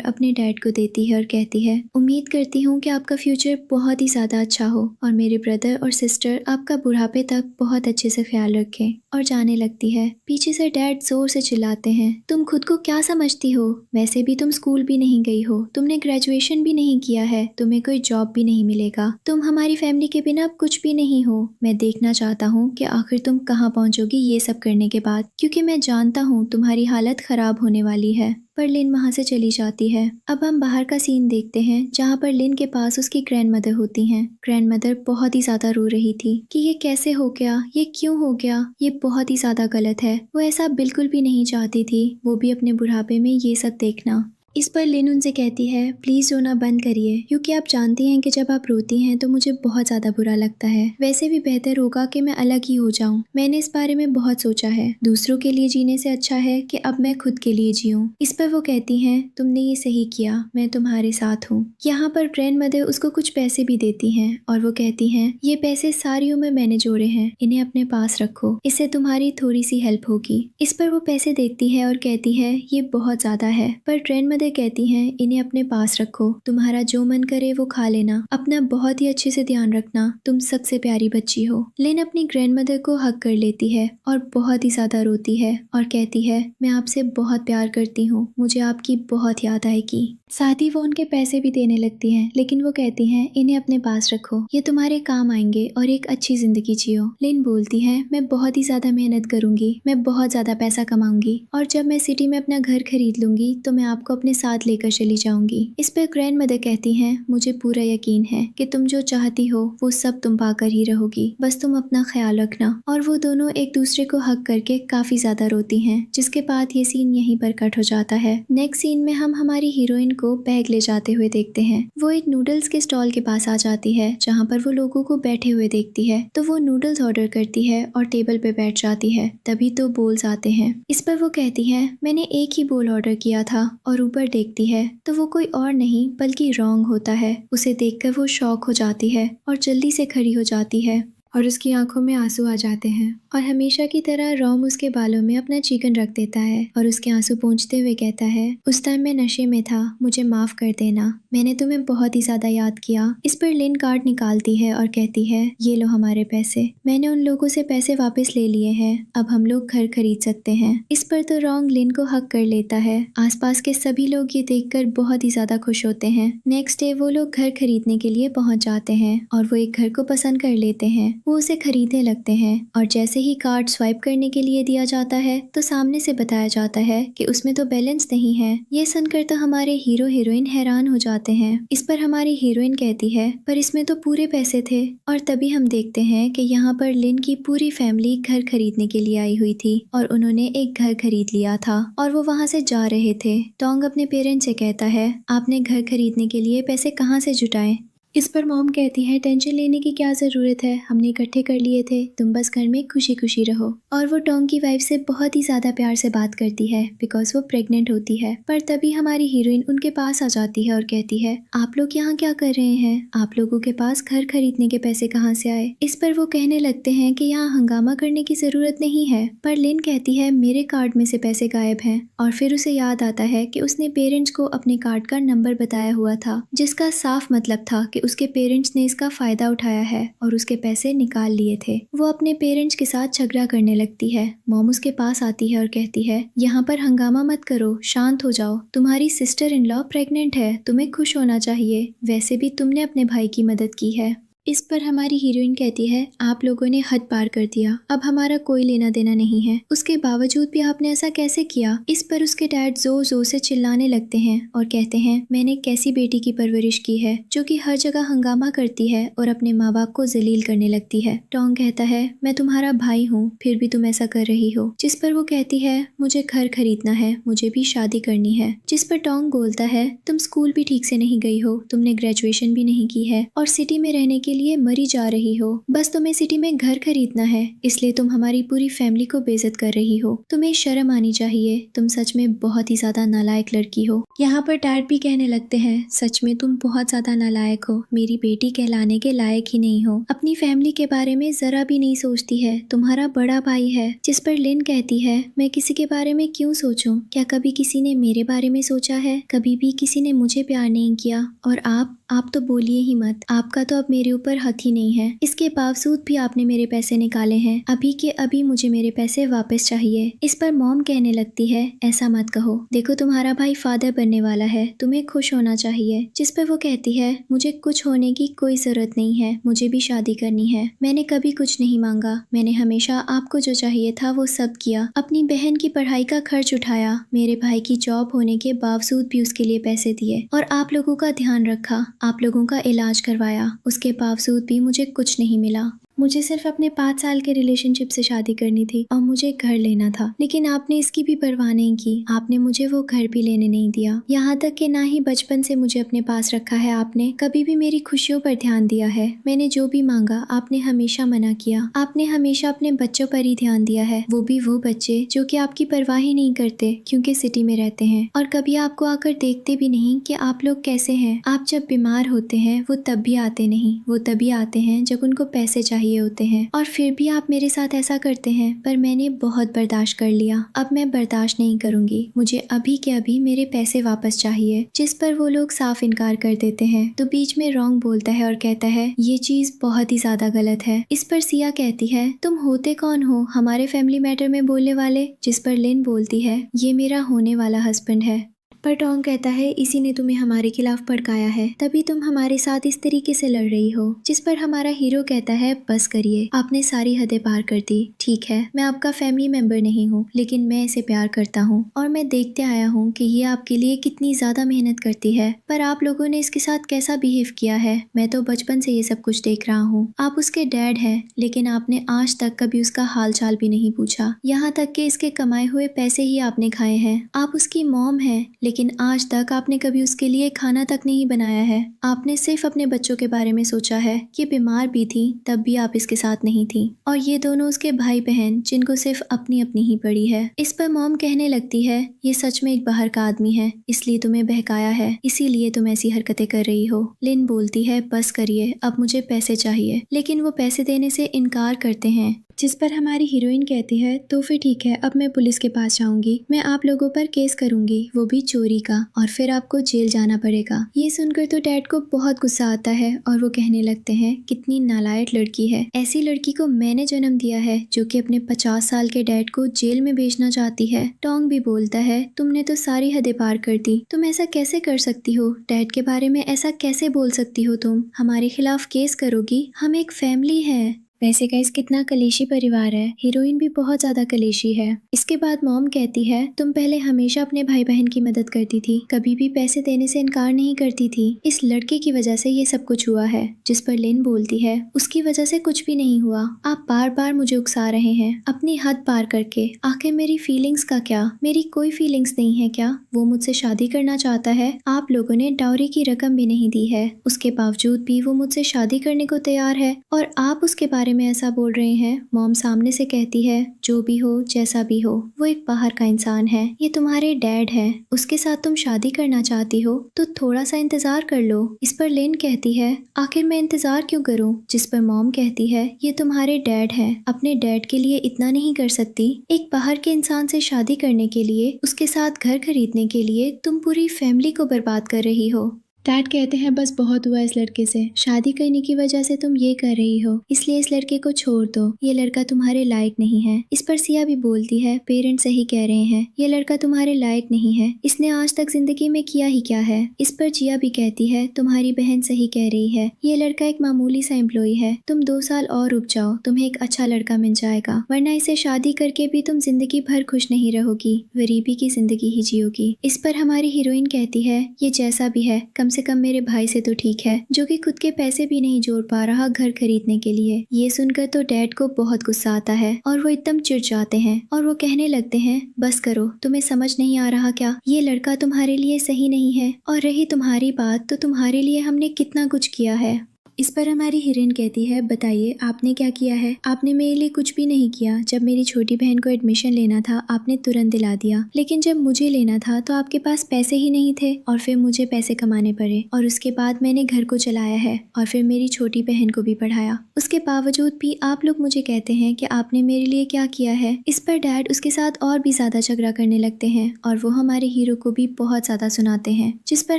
अपने डैड को देती है और कहती है उम्मीद करती हूँ कि आपका फ्यूचर बहुत ही ज्यादा अच्छा हो और मेरे ब्रदर और सिस्टर आपका बुढ़ापे तक बहुत अच्छे से ख्याल रखें। और जाने लगती है। पीछे से डैड जोर से चिल्लाते हैं तुम खुद को क्या समझती हो, वैसे भी तुम स्कूल भी नहीं गई हो, तुमने ग्रेजुएशन भी नहीं किया है, तुम्हें कोई जॉब भी नहीं मिलेगा, तुम हमारी फैमिली के बिना अब कुछ भी नहीं हो। मैं देखना चाहता हूँ कि आखिर तुम कहाँ पहुँचोगी ये सब करने के बाद, क्योंकि मैं जानता हूँ तुम्हारी हालत खराब होने वाली है। पर लिन वहाँ से चली जाती है। अब हम बाहर का सीन देखते हैं जहाँ पर लिन के पास उसकी ग्रैंड मदर होती हैं। ग्रैंड मदर बहुत ही ज्यादा रो रही थी कि ये कैसे हो गया, ये क्यों हो गया, ये बहुत ही ज्यादा गलत है। वो ऐसा बिल्कुल भी नहीं चाहती थी, वो भी अपने बुढ़ापे में ये सब देखना। इस पर लिन उनसे कहती है प्लीज रोना बंद करिए, क्योंकि आप जानती हैं कि जब आप रोती हैं तो मुझे बहुत ज्यादा बुरा लगता है। वैसे भी बेहतर होगा कि मैं अलग ही हो जाऊं। मैंने इस बारे में बहुत सोचा है, दूसरों के लिए जीने से अच्छा है कि अब मैं खुद के लिए जीऊं। इस पर वो कहती हैं तुमने ये सही किया, मैं तुम्हारे साथ हूँ। यहाँ पर ग्रैंड मदर उसको कुछ पैसे भी देती हैं और वो कहती हैं ये पैसे सारी उम्र मैंने जोड़े हैं, इन्हें अपने पास रखो, इससे तुम्हारी थोड़ी सी हेल्प होगी। इस पर वो पैसे देती है और कहती है ये बहुत ज्यादा है, पर ग्रैंड कहती हैं इन्हें अपने पास रखो, तुम्हारा जो मन करे वो खा लेना, अपना बहुत ही अच्छे से ध्यान रखना, तुम सबसे प्यारी बच्ची हो। लिन अपनी ग्रैंड मदर को हक कर लेती है और बहुत ही ज्यादा रोती है और कहती है मैं आपसे बहुत प्यार करती हूँ, मुझे आपकी बहुत याद आएगी। साथ ही वो उनके पैसे भी देने लगती हैं, लेकिन वो कहती हैं इन्हें अपने पास रखो, ये तुम्हारे काम आएंगे और एक अच्छी जिंदगी जियो। लिन बोलती है मैं बहुत ही ज्यादा मेहनत करूंगी, मैं बहुत ज्यादा पैसा कमाऊंगी और जब मैं सिटी में अपना घर खरीद लूंगी तो मैं आपको अपने साथ लेकर चली जाऊंगी। इस पर ग्रैंड मदर कहती हैं मुझे पूरा यकीन है कि तुम जो चाहती हो वो सब तुम पाकर ही रहोगी, बस तुम अपना ख्याल रखना। और वो दोनों एक दूसरे को हक करके काफी ज्यादा रोती हैं, जिसके बाद ये सीन यहीं पर कट हो जाता है। नेक्स्ट सीन में हम हमारी हीरोइन को बैग ले जाते हुए देखते हैं। वो एक नूडल्स के स्टॉल के पास आ जाती है जहाँ पर वो लोगों को बैठे हुए देखती है, तो वो नूडल्स ऑर्डर करती है और टेबल पे बैठ जाती है। तभी तो बोल्स आते हैं। इस पर वो कहती है मैंने एक ही बोल ऑर्डर किया था, और ऊपर देखती है तो वो कोई और नहीं बल्कि रॉन्ग होता है। उसे देखकर वो शॉक हो जाती है और जल्दी से खड़ी हो जाती है और उसकी आंखों में आंसू आ जाते हैं। और हमेशा की तरह रॉम उसके बालों में अपना चिकन रख देता है और उसके आंसू पोंछते हुए कहता है उस टाइम मैं नशे में था, मुझे माफ कर देना, मैंने तुम्हें बहुत ही ज्यादा याद किया। इस पर लिन कार्ड निकालती है और कहती है ये लो हमारे पैसे, मैंने उन लोगों से पैसे वापस ले लिए हैं, अब हम लोग घर खरीद सकते हैं। इस पर तो रॉन्ग लिन को हक कर लेता है। आसपास के सभी लोग ये देखकर बहुत ही ज्यादा खुश होते हैं। नेक्स्ट डे वो लोग घर खरीदने के लिए पहुंच जाते हैं और वो एक घर को पसंद कर लेते हैं। वो उसे खरीदने लगते हैं और जैसे ही कार्ड स्वाइप करने के लिए दिया जाता है तो सामने से बताया जाता है कि उसमें तो बैलेंस नहीं है। ये सुनकर तो हमारे हीरो हीरोइन हैरान हो जाते हैं। इस पर हमारी हीरोइन कहती है पर इसमें तो पूरे पैसे थे। और तभी हम देखते हैं कि यहाँ पर लिन की पूरी फैमिली घर खरीदने के लिए आई हुई थी और उन्होंने एक घर खरीद लिया था और वो वहाँ से जा रहे थे। टोंग अपने पेरेंट्स से कहता है आपने घर खरीदने के लिए पैसे कहाँ से जुटाए। इस पर मॉम कहती है टेंशन लेने की क्या जरूरत है, हमने इकट्ठे कर लिए थे, तुम बस घर में खुशी खुशी रहो। और वो टोंग की वाइफ से बहुत ही ज्यादा प्यार से बात करती है बिकॉज वो प्रेग्नेंट होती है। पर तभी हमारी हीरोइन उनके पास आ जाती है और कहती है आप लोग यहाँ क्या कर रहे हैं, आप लोगों के पास घर खरीदने के पैसे कहाँ से आए। इस पर वो कहने लगते हैं कि यहाँ हंगामा करने की जरूरत नहीं है। पर लिन कहती है मेरे कार्ड में से पैसे गायब हैं। और फिर उसे याद आता है कि उसने पेरेंट्स को अपने कार्ड का नंबर बताया हुआ था, जिसका साफ मतलब था कि उसके पेरेंट्स ने इसका फायदा उठाया है और उसके पैसे निकाल लिए थे। वो अपने पेरेंट्स के साथ झगड़ा करने लगती है। मॉम उसके पास आती है और कहती है, यहाँ पर हंगामा मत करो, शांत हो जाओ। तुम्हारी सिस्टर इन लॉ प्रेग्नेंट है, तुम्हें खुश होना चाहिए। वैसे भी तुमने अपने भाई की मदद की है। इस पर हमारी हीरोइन कहती है, आप लोगों ने हद पार कर दिया, अब हमारा कोई लेना देना नहीं है। उसके बावजूद भी आपने ऐसा कैसे किया? इस पर उसके डैड जोर जोर से चिल्लाने लगते हैं और कहते हैं, मैंने कैसी बेटी की परवरिश की है जो कि हर जगह हंगामा करती है और अपने माँ बाप को जलील करने लगती है। टोंग कहता है, मैं तुम्हारा भाई हूँ, फिर भी तुम ऐसा कर रही हो। जिस पर वो कहती है, मुझे घर खरीदना है, मुझे भी शादी करनी है। जिस पर टोंग बोलता है, तुम स्कूल भी ठीक से नहीं गई हो, तुमने ग्रेजुएशन भी नहीं की है और सिटी में रहने के लिए मरी जा रही हो। बस तुम्हें सिटी में घर खरीदना है, इसलिए तुम हमारी पूरी फैमिली को बेइज्जत कर रही हो। तुम्हें शर्म आनी चाहिए, तुम सच में बहुत ही ज्यादा नालायक लड़की हो। यहाँ पर डैड भी कहने लगते हैं, सच में तुम बहुत ज्यादा नालायक हो, मेरी बेटी कहलाने के लायक ही नहीं हो। अपनी फैमिली के बारे में जरा भी नहीं सोचती है, तुम्हारा बड़ा भाई है। जिस पर लिन कहती है, मैं किसी के बारे में क्यों सोचूं? क्या कभी किसी ने मेरे बारे में सोचा है? कभी भी किसी ने मुझे प्यार नहीं किया। और आप तो बोलिए ही मत, आपका तो अब मेरे ऊपर हक ही नहीं है। इसके बावजूद भी आपने मेरे पैसे निकाले हैं, अभी के अभी मुझे मेरे पैसे वापस चाहिए। इस पर मॉम कहने लगती है, ऐसा मत कहो, देखो तुम्हारा भाई फादर बनने वाला है, तुम्हें खुश होना चाहिए। जिस पर वो कहती है, मुझे कुछ होने की कोई जरूरत नहीं है, मुझे भी शादी करनी है। मैंने कभी कुछ नहीं मांगा, मैंने हमेशा आपको जो चाहिए था वो सब किया। अपनी बहन की पढ़ाई का खर्च उठाया, मेरे भाई की जॉब होने के बावजूद भी उसके लिए पैसे दिए और आप लोगों का ध्यान रखा, आप लोगों का इलाज करवाया। उसके बावजूद भी मुझे कुछ नहीं मिला। मुझे सिर्फ अपने 5 साल के रिलेशनशिप से शादी करनी थी और मुझे घर लेना था, लेकिन आपने इसकी भी परवाह नहीं की। आपने मुझे वो घर भी लेने नहीं दिया, यहाँ तक कि ना ही बचपन से मुझे अपने पास रखा है आपने, कभी भी मेरी खुशियों पर ध्यान दिया है। मैंने जो भी मांगा आपने हमेशा मना किया। आपने हमेशा अपने बच्चों पर ही ध्यान दिया है, वो भी वो बच्चे जो कि आपकी परवाह ही नहीं करते क्योंकि सिटी में रहते हैं और कभी आपको आकर देखते भी नहीं कि आप लोग कैसे हैं। आप जब बीमार होते हैं वो तब भी आते नहीं, वो तभी आते हैं जब उनको पैसे चाहिए होते हैं और फिर भी आप मेरे साथ ऐसा करते हैं। पर मैंने बहुत बर्दाश्त कर लिया, अब मैं बर्दाश्त नहीं करूंगी, मुझे अभी के अभी मेरे पैसे वापस चाहिए। जिस पर वो लोग साफ इनकार कर देते हैं तो बीच में रॉन्ग बोलता है और कहता है, ये चीज बहुत ही ज्यादा गलत है। इस पर सिया कहती है, तुम होते कौन हो हमारे फैमिली मैटर में बोलने वाले? जिस पर लिन बोलती है, ये मेरा होने वाला हस्बैंड है। पर टोंग कहता है, इसी ने तुम्हें हमारे खिलाफ भड़काया है, तभी तुम हमारे साथ इस तरीके से लड़ रही हो। जिस पर हमारा हीरो कहता है, बस करिए, आपने सारी हदें पार कर दी। ठीक है, मैं आपका फैमिली मेंबर नहीं हूँ, लेकिन मैं इसे प्यार करता हूँ और मैं देखते आया हूँ कि ये आपके लिए कितनी ज्यादा मेहनत करती है, पर आप लोगों ने इसके साथ कैसा बिहेव किया है। मैं तो बचपन से ये सब कुछ देख रहा हूँ। आप उसके डैड हैं, लेकिन आपने आज तक कभी उसका हाल चाल भी नहीं पूछा, यहाँ तक कि इसके कमाए हुए पैसे ही आपने खाए हैं। आप उसकी मॉम है, लेकिन आज तक आपने कभी उसके लिए खाना तक नहीं बनाया है। आपने सिर्फ अपने बच्चों के बारे में सोचा है। ये बीमार भी थी तब भी आप इसके साथ नहीं थी और ये दोनों उसके भाई बहन जिनको सिर्फ अपनी अपनी ही पड़ी है। इस पर मॉम कहने लगती है, ये सच में एक बाहर का आदमी है, इसलिए तुम्हें बहकाया है, इसीलिए तुम ऐसी हरकतें कर रही हो। लिन बोलती है, बस करिए, अब मुझे पैसे चाहिए, लेकिन वो पैसे देने से इनकार करते हैं। जिस पर हमारी हीरोइन कहती है, तो फिर ठीक है, अब मैं पुलिस के पास जाऊंगी, मैं आप लोगों पर केस करूंगी, वो भी चोरी का, और फिर आपको जेल जाना पड़ेगा। ये सुनकर तो डैड को बहुत गुस्सा आता है और वो कहने लगते हैं, कितनी नालायक लड़की है, ऐसी लड़की को मैंने जन्म दिया है जो कि अपने 50 साल के डैड को जेल में भेजना चाहती है। टोंग भी बोलता है, तुमने तो सारी हदें पार कर दी, तुम ऐसा कैसे कर सकती हो? डैड के बारे में ऐसा कैसे बोल सकती हो? तुम हमारे खिलाफ केस करोगी? हम एक फैमिली है। वैसे गाइस कितना कलेशी परिवार है, हीरोइन भी बहुत ज्यादा कलेशी है। इसके बाद मॉम कहती है, तुम पहले हमेशा अपने भाई बहन की मदद करती थी, कभी भी पैसे देने से इनकार नहीं करती थी, इस लड़के की वजह से ये सब कुछ हुआ है। जिस पर लिन बोलती है, उसकी वजह से कुछ भी नहीं हुआ, आप बार बार मुझे उकसा रहे हैं अपनी हद पार करके। आखिर मेरी फीलिंग्स का क्या? मेरी कोई फीलिंग्स नहीं है क्या? वो मुझसे शादी करना चाहता है, आप लोगों ने डाउरी की रकम भी नहीं दी है, उसके बावजूद भी वो मुझसे शादी करने को तैयार है और आप उसके बारे में ऐसा बोल रहे हैं। मॉम सामने से कहती है, जो भी हो जैसा भी हो, वो एक बाहर का इंसान है, ये तुम्हारे डैड है, उसके साथ तुम शादी करना चाहती हो तो थोड़ा सा इंतजार कर लो। इस पर लिन कहती है, आखिर मैं इंतजार क्यों करूं? जिस पर मॉम कहती है, ये तुम्हारे डैड है, अपने डैड के लिए इतना नहीं कर सकती? एक बाहर के इंसान से शादी करने के लिए, उसके साथ घर खरीदने के लिए तुम पूरी फैमिली को बर्बाद कर रही हो। डैड कहते हैं बस बहुत हुआ इस लड़के से, शादी करने की वजह से तुम ये कर रही हो, इसलिए इस लड़के को छोड़ दो, ये लड़का तुम्हारे लायक नहीं है। इस पर सिया भी बोलती है पेरेंट्स सही कह रहे हैं, ये लड़का तुम्हारे लायक नहीं है, इसने आज तक जिंदगी में किया ही क्या है। इस पर जिया भी कहती है तुम्हारी बहन सही कह रही है, ये लड़का एक मामूली सा एम्प्लॉय है, तुम 2 साल और रुक जाओ, तुम्हें एक अच्छा लड़का मिल जाएगा, वरना इसे शादी करके भी तुम जिंदगी भर खुश नहीं रहोगी, गरीबी की जिंदगी ही जियोगी। इस पर हमारी हीरोइन कहती है ये जैसा भी है कम से कम मेरे भाई से तो ठीक है, जो कि खुद के पैसे भी नहीं जोड़ पा रहा घर खरीदने के लिए। ये सुनकर तो डैड को बहुत गुस्सा आता है और वो एकदम चिढ़ जाते हैं और वो कहने लगते हैं बस करो, तुम्हें समझ नहीं आ रहा क्या, ये लड़का तुम्हारे लिए सही नहीं है, और रही तुम्हारी बात तो तुम्हारे लिए हमने कितना कुछ किया है। इस पर हमारी हीरोइन कहती है बताइए आपने क्या किया है, आपने मेरे लिए कुछ भी नहीं किया, जब मेरी छोटी बहन को एडमिशन लेना था आपने तुरंत दिला दिया, लेकिन जब मुझे लेना था तो आपके पास पैसे ही नहीं थे और फिर मुझे पैसे कमाने पड़े, और उसके बाद मैंने घर को चलाया है और फिर मेरी छोटी बहन को भी पढ़ाया, उसके बावजूद भी आप लोग मुझे कहते हैं कि आपने मेरे लिए क्या किया है। इस पर डैड उसके साथ और भी ज्यादा झगड़ा करने लगते हैं और वो हमारे हीरो को भी बहुत ज्यादा सुनाते हैं, जिस पर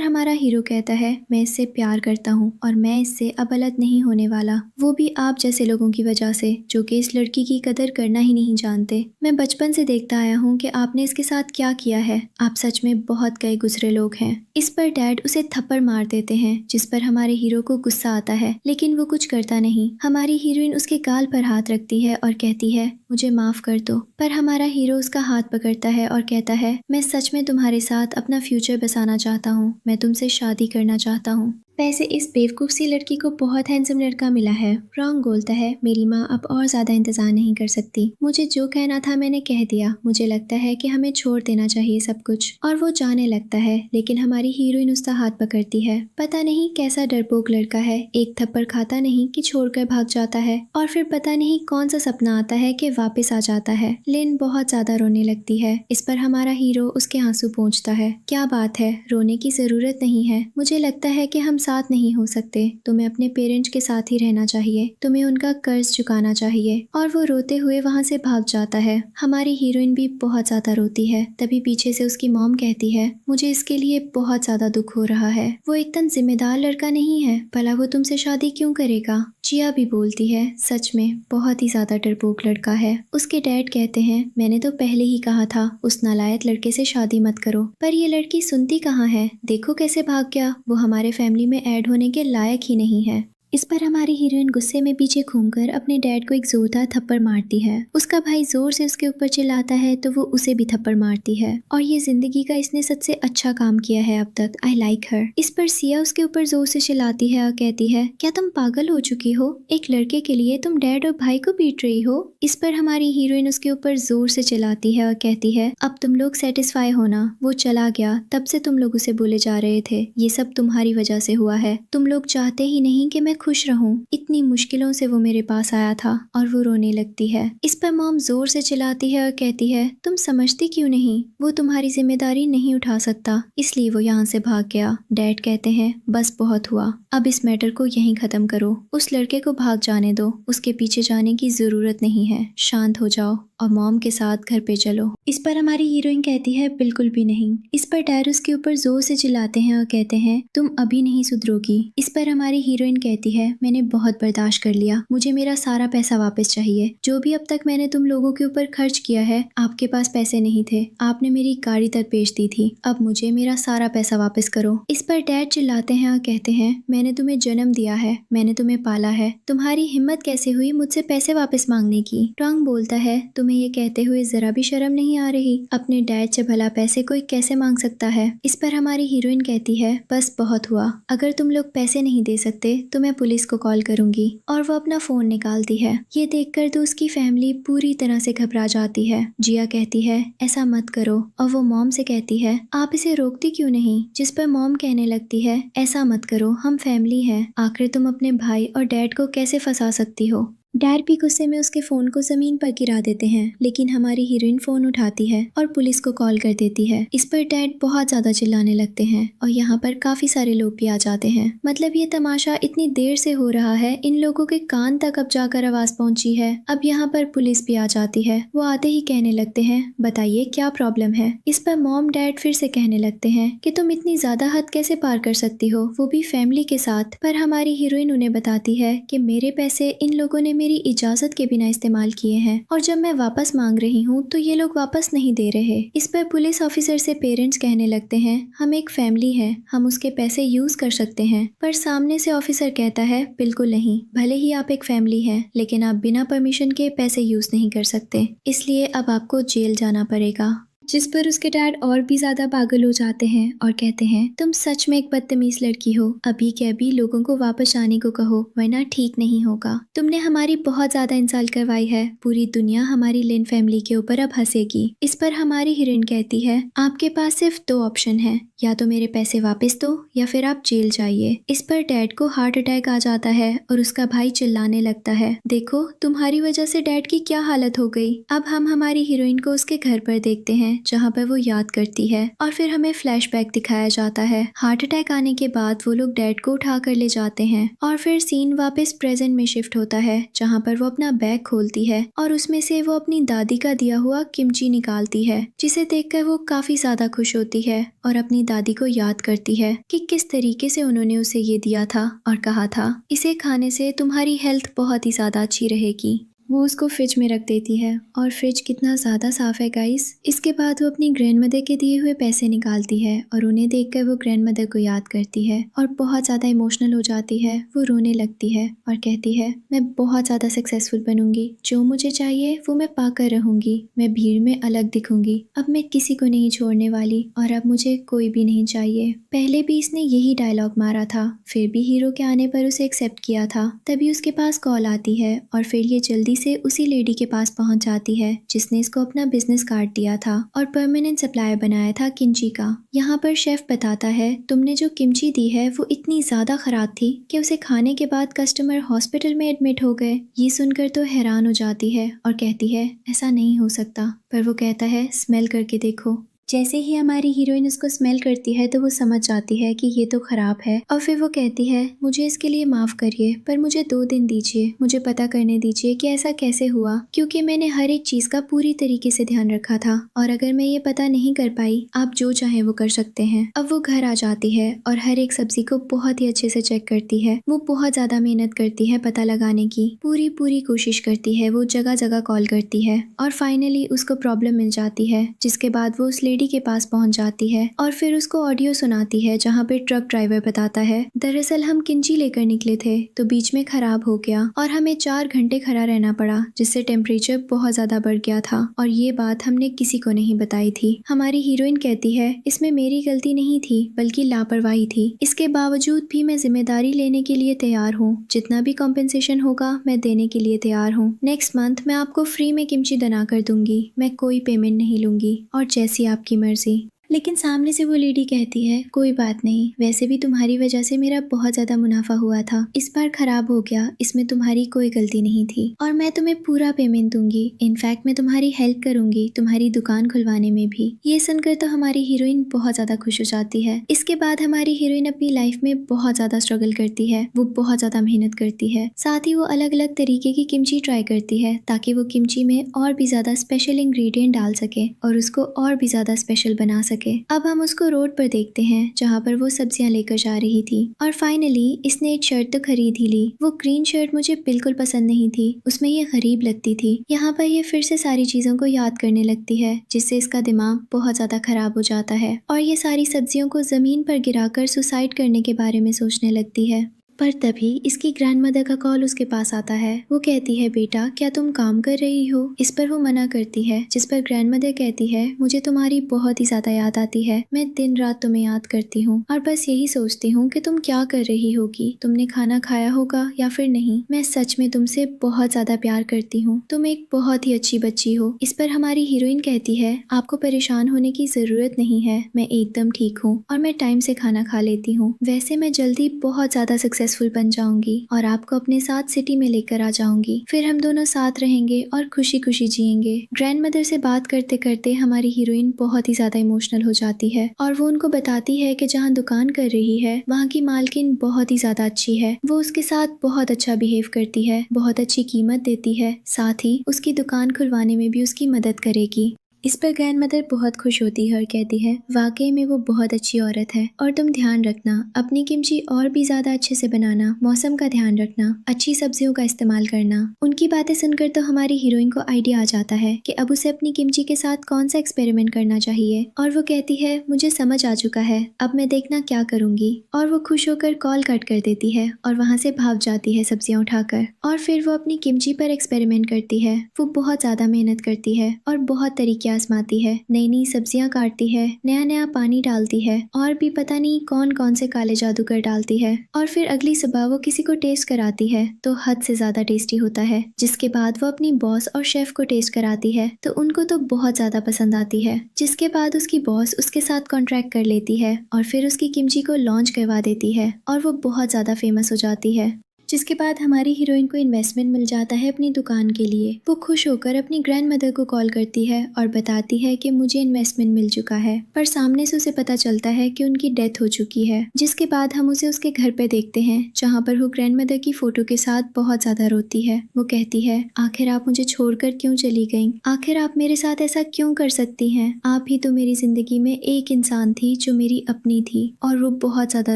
हमारा हीरो कहता है मैं इससे प्यार करता हूँ और मैं इससे अब अलग नहीं होने वाला, वो भी आप जैसे लोगों की वजह से जो कि इस लड़की की कदर करना ही नहीं जानते। मैं बचपन से देखता आया हूँ कि आपने इसके साथ क्या किया है, आप सच में बहुत गए गुजरे लोग हैं। इस पर डैड उसे थप्पड़ मार देते हैं, जिस पर हमारे हीरो को गुस्सा आता है, लेकिन वो कुछ करता नहीं। हमारी हीरोइन उसके गाल पर हाथ रखती है और कहती है मुझे माफ कर दो, पर हमारा हीरो उसका हाथ पकड़ता है और कहता है मैं सच में तुम्हारे साथ अपना फ्यूचर बसाना चाहता हूँ, मैं तुमसे शादी करना चाहता हूँ। वैसे इस बेवकूफ सी लड़की को बहुत हैंडसम लड़का मिला है। रॉन्ग बोलता है मेरी माँ अब और ज्यादा इंतजार नहीं कर सकती, मुझे जो कहना था मैंने कह दिया, मुझे लगता है कि हमें छोड़ देना चाहिए सब कुछ, और वो जाने लगता है, लेकिन हमारी हीरोइन उसका हाथ पकड़ती है। पता नहीं कैसा डरपोक लड़का है, एक थप्पड़ खाता नहीं कि छोड़कर भाग जाता है, और फिर पता नहीं कौन सा सपना आता है कि वापस आ जाता है। लिन बहुत ज्यादा रोने लगती है। इस पर हमारा हीरो उसके आंसू पोंछता है। क्या बात है, रोने की जरूरत नहीं है, मुझे लगता है कि हम साथ नहीं हो सकते, तुम्हें अपने पेरेंट्स के साथ ही रहना चाहिए, तुम्हें उनका कर्ज चुकाना चाहिए, और वो रोते हुए वहाँ से भाग जाता है। हमारी हीरोइन भी बहुत ज्यादा रोती है। तभी पीछे से उसकी मॉम कहती है मुझे इसके लिए बहुत ज्यादा दुख हो रहा है, वो एकदम जिम्मेदार लड़का नहीं है, भला वो तुमसे शादी क्यों करेगा। जिया भी बोलती है सच में बहुत ही ज्यादा डरपोक लड़का है। उसके डैड कहते हैं मैंने तो पहले ही कहा था उस नालायक लड़के से शादी मत करो, पर ये लड़की सुनती कहाँ है, देखो कैसे भाग गया, वो हमारे फैमिली में ऐड होने के लायक ही नहीं है। इस पर हमारी हीरोइन गुस्से में पीछे घूमकर अपने डैड को एक जोरदार थप्पड़ मारती है। उसका भाई जोर से उसके ऊपर चिल्लाता है तो वो उसे भी थप्पड़ मारती है, और ये जिंदगी का इसने सबसे अच्छा काम किया है अब तक, आई लाइक हर। इस पर सिया उसके ऊपर जोर से चिल्लाती है और कहती है क्या तुम पागल हो चुकी हो, एक लड़के के लिए तुम डैड और भाई को पीट रही हो। इस पर हमारी हीरोइन उसके ऊपर जोर से चिल्लाती है और कहती है अब तुम लोग सेटिस्फाई होना, वो चला गया, तब से तुम लोग उसे बोले जा रहे थे, ये सब तुम्हारी वजह से हुआ है, तुम लोग चाहते ही नहीं कि मैं खुश रहूं, इतनी मुश्किलों से वो मेरे पास आया था, और वो रोने लगती है। इस पर मॉम जोर से चिल्लाती है और कहती है तुम समझती क्यों नहीं, वो तुम्हारी जिम्मेदारी नहीं उठा सकता, इसलिए वो यहाँ से भाग गया। डैड कहते हैं बस बहुत हुआ, अब इस मैटर को यहीं खत्म करो, उस लड़के को भाग जाने दो, उसके पीछे जाने की जरूरत नहीं है, शांत हो जाओ और मॉम के साथ घर पे चलो। इस पर हमारी हीरोइन कहती है बिल्कुल भी नहीं। इस पर डैड उसके ऊपर जोर से चिल्लाते हैं और कहते हैं तुम अभी नहीं सुधरोगी। इस पर हमारी हीरोइन कहती है मैंने बहुत बर्दाश्त कर लिया, मुझे मेरा सारा पैसा वापस चाहिए, जो भी अब तक मैंने तुम लोगों के ऊपर खर्च किया है, आपके पास पैसे नहीं थे, आपने मेरी गाड़ी तक बेच दी थी, अब मुझे मेरा सारा पैसा वापस करो। इस पर डैड चिल्लाते हैं और कहते हैं मैंने तुम्हें जन्म दिया है, मैंने तुम्हें पाला है, तुम्हारी हिम्मत कैसे हुई मुझसे पैसे वापस मांगने की। टॉन्ग बोलता है तुम्हें ये कहते हुए जरा भी शर्म नहीं आ रही, अपने डैड से भला पैसे कोई कैसे मांग सकता है। इस पर हमारी हीरोइन कहती है बस बहुत हुआ, अगर तुम लोग पैसे नहीं दे सकते तो मैं पुलिस को कॉल करूंगी, और वो अपना फोन निकालती है। ये देखकर तो उसकी फैमिली पूरी तरह से घबरा जाती है। जिया कहती है ऐसा मत करो, और वो मॉम से कहती है आप इसे रोकती क्यों नहीं, जिस पर मॉम कहने लगती है ऐसा मत करो, हम फैमिली है, आखिर तुम अपने भाई और डैड को कैसे फंसा सकती हो। डैड भी गुस्से में उसके फोन को जमीन पर गिरा देते हैं, लेकिन हमारी हीरोइन फोन उठाती है और पुलिस को कॉल कर देती है। इस पर डैड बहुत ज्यादा चिल्लाने लगते हैं और यहाँ पर काफी सारे लोग भी आ जाते हैं। मतलब ये तमाशा इतनी देर से हो रहा है, इन लोगों के कान तक अब जाकर आवाज पहुंची है। अब यहाँ पर पुलिस भी आ जाती है। वो आते ही कहने लगते हैं, बताइए क्या प्रॉब्लम है। इस पर मॉम डैड फिर से कहने लगते हैं कि तुम इतनी ज्यादा हद कैसे पार कर सकती हो, वो भी फैमिली के साथ। पर हमारी हीरोइन उन्हें बताती है कि मेरे पैसे इन लोगों ने मेरी इजाजत के बिना इस्तेमाल किए हैं और जब मैं वापस मांग रही हूँ तो ये लोग वापस नहीं दे रहे। इस पर पुलिस ऑफिसर से पेरेंट्स कहने लगते हैं, हम एक फैमिली है, हम उसके पैसे यूज कर सकते हैं। पर सामने से ऑफिसर कहता है, बिल्कुल नहीं, भले ही आप एक फैमिली है, लेकिन आप बिना परमिशन के पैसे यूज नहीं कर सकते, इसलिए अब आपको जेल जाना पड़ेगा। जिस पर उसके डैड और भी ज्यादा पागल हो जाते हैं और कहते हैं, तुम सच में एक बदतमीज लड़की हो, अभी के अभी लोगों को वापस आने को कहो वरना ठीक नहीं होगा। तुमने हमारी बहुत ज्यादा इंसल्ट करवाई है, पूरी दुनिया हमारी लिन फैमिली के ऊपर अब हंसेगी। इस पर हमारी हीरोइन कहती है, आपके पास सिर्फ 2 ऑप्शन है, या तो मेरे पैसे वापस दो या फिर आप जेल जाइए। इस पर डैड को हार्ट अटैक आ जाता है और उसका भाई चिल्लाने लगता है, देखो तुम्हारी वजह से डैड की क्या हालत हो गई। अब हम हमारी हीरोइन को उसके घर पर देखते हैं जहाँ पर वो याद करती है और फिर हमें फ्लैशबैक दिखाया जाता है। हार्ट अटैक आने के बाद वो लोग डैड को उठा कर ले जाते हैं और फिर सीन वापस प्रेजेंट में शिफ्ट होता है, जहाँ पर वो अपना बैग खोलती है और उसमें से वो अपनी दादी का दिया हुआ किमची निकालती है, जिसे देखकर वो काफी ज्यादा खुश होती है और अपनी दादी को याद करती है कि किस तरीके से उन्होंने उसे ये दिया था और कहा था, इसे खाने से तुम्हारी हेल्थ बहुत ही ज्यादा अच्छी रहेगी। वो उसको फ्रिज में रख देती है और फ्रिज कितना ज़्यादा साफ है गाइस। इसके बाद वो अपनी ग्रैंडमदर के दिए हुए पैसे निकालती है और उन्हें देखकर वो ग्रैंडमदर को याद करती है और बहुत ज़्यादा इमोशनल हो जाती है। वो रोने लगती है और कहती है, मैं बहुत ज़्यादा सक्सेसफुल बनूंगी, जो मुझे चाहिए वो मैं पाकर रहूंगी, मैं भीड़ में अलग दिखूंगी, अब मैं किसी को नहीं छोड़ने वाली और अब मुझे कोई भी नहीं चाहिए। पहले भी इसने यही डायलॉग मारा था, फिर भी हीरो के आने पर उसे एक्सेप्ट किया था। तभी उसके पास कॉल आती है और फिर ये जल्दी से उसी लेडी के पास पहुंच जाती है जिसने इसको अपना बिजनेस कार्ड दिया था और परमानेंट सप्लायर बनाया था किमची का। यहाँ पर शेफ बताता है, तुमने जो किमची दी है वो इतनी ज्यादा खराब थी कि उसे खाने के बाद कस्टमर हॉस्पिटल में एडमिट हो गए। ये सुनकर तो हैरान हो जाती है और कहती है, ऐसा नहीं हो सकता। पर वो कहता है, स्मेल करके देखो। जैसे ही हमारी हीरोइन उसको स्मेल करती है तो वो समझ जाती है कि ये तो खराब है और फिर वो कहती है, मुझे इसके लिए माफ करिए, पर मुझे 2 दिन दीजिए, मुझे पता करने दीजिए कि ऐसा कैसे हुआ, क्योंकि मैंने हर एक चीज का पूरी तरीके से ध्यान रखा था और अगर मैं ये पता नहीं कर पाई, आप जो चाहे वो कर सकते हैं। अब वो घर आ जाती है और हर एक सब्जी को बहुत ही अच्छे से चेक करती है। वो बहुत ज्यादा मेहनत करती है पता लगाने की, पूरी कोशिश करती है, वो जगह जगह कॉल करती है और फाइनली उसको प्रॉब्लम मिल जाती है, जिसके बाद वो उस लेडी के पास पहुंच जाती है और फिर उसको ऑडियो सुनाती है जहाँ पे ट्रक ड्राइवर बताता है, दरअसल हम किमची लेकर निकले थे तो बीच में खराब हो गया और हमें 4 घंटे खड़ा रहना पड़ा, जिससे टेम्परेचर बहुत ज्यादा बढ़ गया था और ये बात हमने किसी को नहीं बताई थी। हमारी हीरोइन कहती है, इसमें मेरी गलती नहीं थी बल्कि लापरवाही थी, इसके बावजूद भी मैं जिम्मेदारी लेने के लिए तैयार हूँ, जितना भी कॉम्पेंसेशन होगा मैं देने के लिए तैयार हूँ। नेक्स्ट मंथ मैं आपको फ्री में किमची बना कर दूंगी, मैं कोई पेमेंट नहीं लूंगी और जैसी आपकी मर्जी। लेकिन सामने से वो लेडी कहती है, कोई बात नहीं, वैसे भी तुम्हारी वजह से मेरा बहुत ज्यादा मुनाफा हुआ था, इस बार खराब हो गया, इसमें तुम्हारी कोई गलती नहीं थी और मैं तुम्हें पूरा पेमेंट दूंगी, इनफैक्ट मैं तुम्हारी हेल्प करूंगी तुम्हारी दुकान खुलवाने में भी। ये सुनकर तो हमारी हीरोइन बहुत ज्यादा खुश हो जाती है। इसके बाद हमारी हीरोइन अपनी लाइफ में बहुत ज्यादा स्ट्रगल करती है, वो बहुत ज्यादा मेहनत करती है, साथ ही वो अलग अलग तरीके की किमची ट्राई करती है ताकि वो किमची में और भी ज्यादा स्पेशल इंग्रेडिएंट डाल सके और उसको और भी ज्यादा स्पेशल बना सके। अब हम उसको रोड पर देखते हैं जहाँ पर वो सब्जियां लेकर जा रही थी और फाइनली इसने एक शर्ट तो खरीद ही ली। वो ग्रीन शर्ट मुझे बिल्कुल पसंद नहीं थी, उसमें ये गरीब लगती थी। यहाँ पर ये फिर से सारी चीजों को याद करने लगती है, जिससे इसका दिमाग बहुत ज्यादा खराब हो जाता है और ये सारी सब्जियों को जमीन पर गिराकर सुसाइड करने के बारे में सोचने लगती है। पर तभी इसकी ग्रैंडमदर का कॉल उसके पास आता है। वो कहती है, बेटा क्या तुम काम कर रही हो? इस पर वो मना करती है, जिस पर ग्रैंडमदर कहती है, मुझे तुम्हारी बहुत ही ज्यादा याद आती है, मैं दिन रात तुम्हें याद करती हूँ और बस यही सोचती हूँ कि तुम क्या कर रही होगी, तुमने खाना खाया होगा या फिर नहीं। मैं सच में तुमसे बहुत ज्यादा प्यार करती हूँ, तुम एक बहुत ही अच्छी बच्ची हो। इस पर हमारी हीरोइन कहती है, आपको परेशान होने की जरूरत नहीं है, मैं एकदम ठीक हूँ और मैं टाइम से खाना खा लेती हूँ। वैसे मैं जल्दी बहुत ज्यादा सक्सेस सक्सेसफुल बन जाऊंगी और आपको अपने साथ सिटी में लेकर आ जाऊंगी। फिर हम दोनों साथ रहेंगे और खुशी खुशी जिएंगे। ग्रैंड मदर से बात करते करते हमारी हीरोइन बहुत ही ज्यादा इमोशनल हो जाती है और वो उनको बताती है कि जहाँ दुकान कर रही है वहाँ की मालकिन बहुत ही ज्यादा अच्छी है। वो उसके साथ बहुत अच्छा बिहेव करती है, बहुत अच्छी कीमत देती है, साथ ही उसकी दुकान खुलवाने में भी उसकी मदद करेगी। इस पर ग्रैंड मदर बहुत खुश होती है और कहती है वाकई में वो बहुत अच्छी औरत है और तुम ध्यान रखना अपनी किमची और भी ज्यादा अच्छे से बनाना, मौसम का ध्यान रखना, अच्छी सब्जियों का इस्तेमाल करना। उनकी बातें सुनकर तो हमारी हीरोइन को आइडिया आ जाता है कि अब उसे अपनी किमची के साथ कौन सा एक्सपेरिमेंट करना चाहिए और वो कहती है मुझे समझ आ चुका है, अब मैं देखना क्या करूंगी। और वो खुश होकर कॉल कट कर देती है और वहाँ से भाग जाती है सब्जियां उठाकर। और फिर वो अपनी किमची पर एक्सपेरिमेंट करती है। वो बहुत ज्यादा मेहनत करती है और बहुत तरीके आजमाती है, नई नई सब्जियां काटती है, नया नया पानी डालती है और भी पता नहीं कौन कौन से काले जादूगर डालती है। और फिर अगली सुबह वो किसी को टेस्ट कराती है तो हद से ज्यादा टेस्टी होता है, जिसके बाद वो अपनी बॉस और शेफ को टेस्ट कराती है तो उनको तो बहुत ज्यादा पसंद आती है। जिसके बाद उसकी बॉस उसके साथ कॉन्ट्रैक्ट कर लेती है और फिर उसकी किमची को लॉन्च करवा देती है और वो बहुत ज्यादा फेमस हो जाती है। जिसके बाद हमारी हीरोइन को इन्वेस्टमेंट मिल जाता है अपनी दुकान के लिए। वो खुश होकर अपनी ग्रैंड मदर को कॉल करती है और बताती है कि मुझे इन्वेस्टमेंट मिल चुका है, पर सामने से उसे पता चलता है कि उनकी डेथ हो चुकी है। जिसके बाद हम उसे उसके घर पे देखते हैं जहाँ पर वो ग्रैंड मदर की फोटो के साथ बहुत ज्यादा रोती है। वो कहती है आखिर आप मुझे छोड़कर क्यों चली गई, आखिर आप मेरे साथ ऐसा क्यों कर सकती हैं, आप ही तो मेरी जिंदगी में एक इंसान थी जो मेरी अपनी थी। और वो बहुत ज्यादा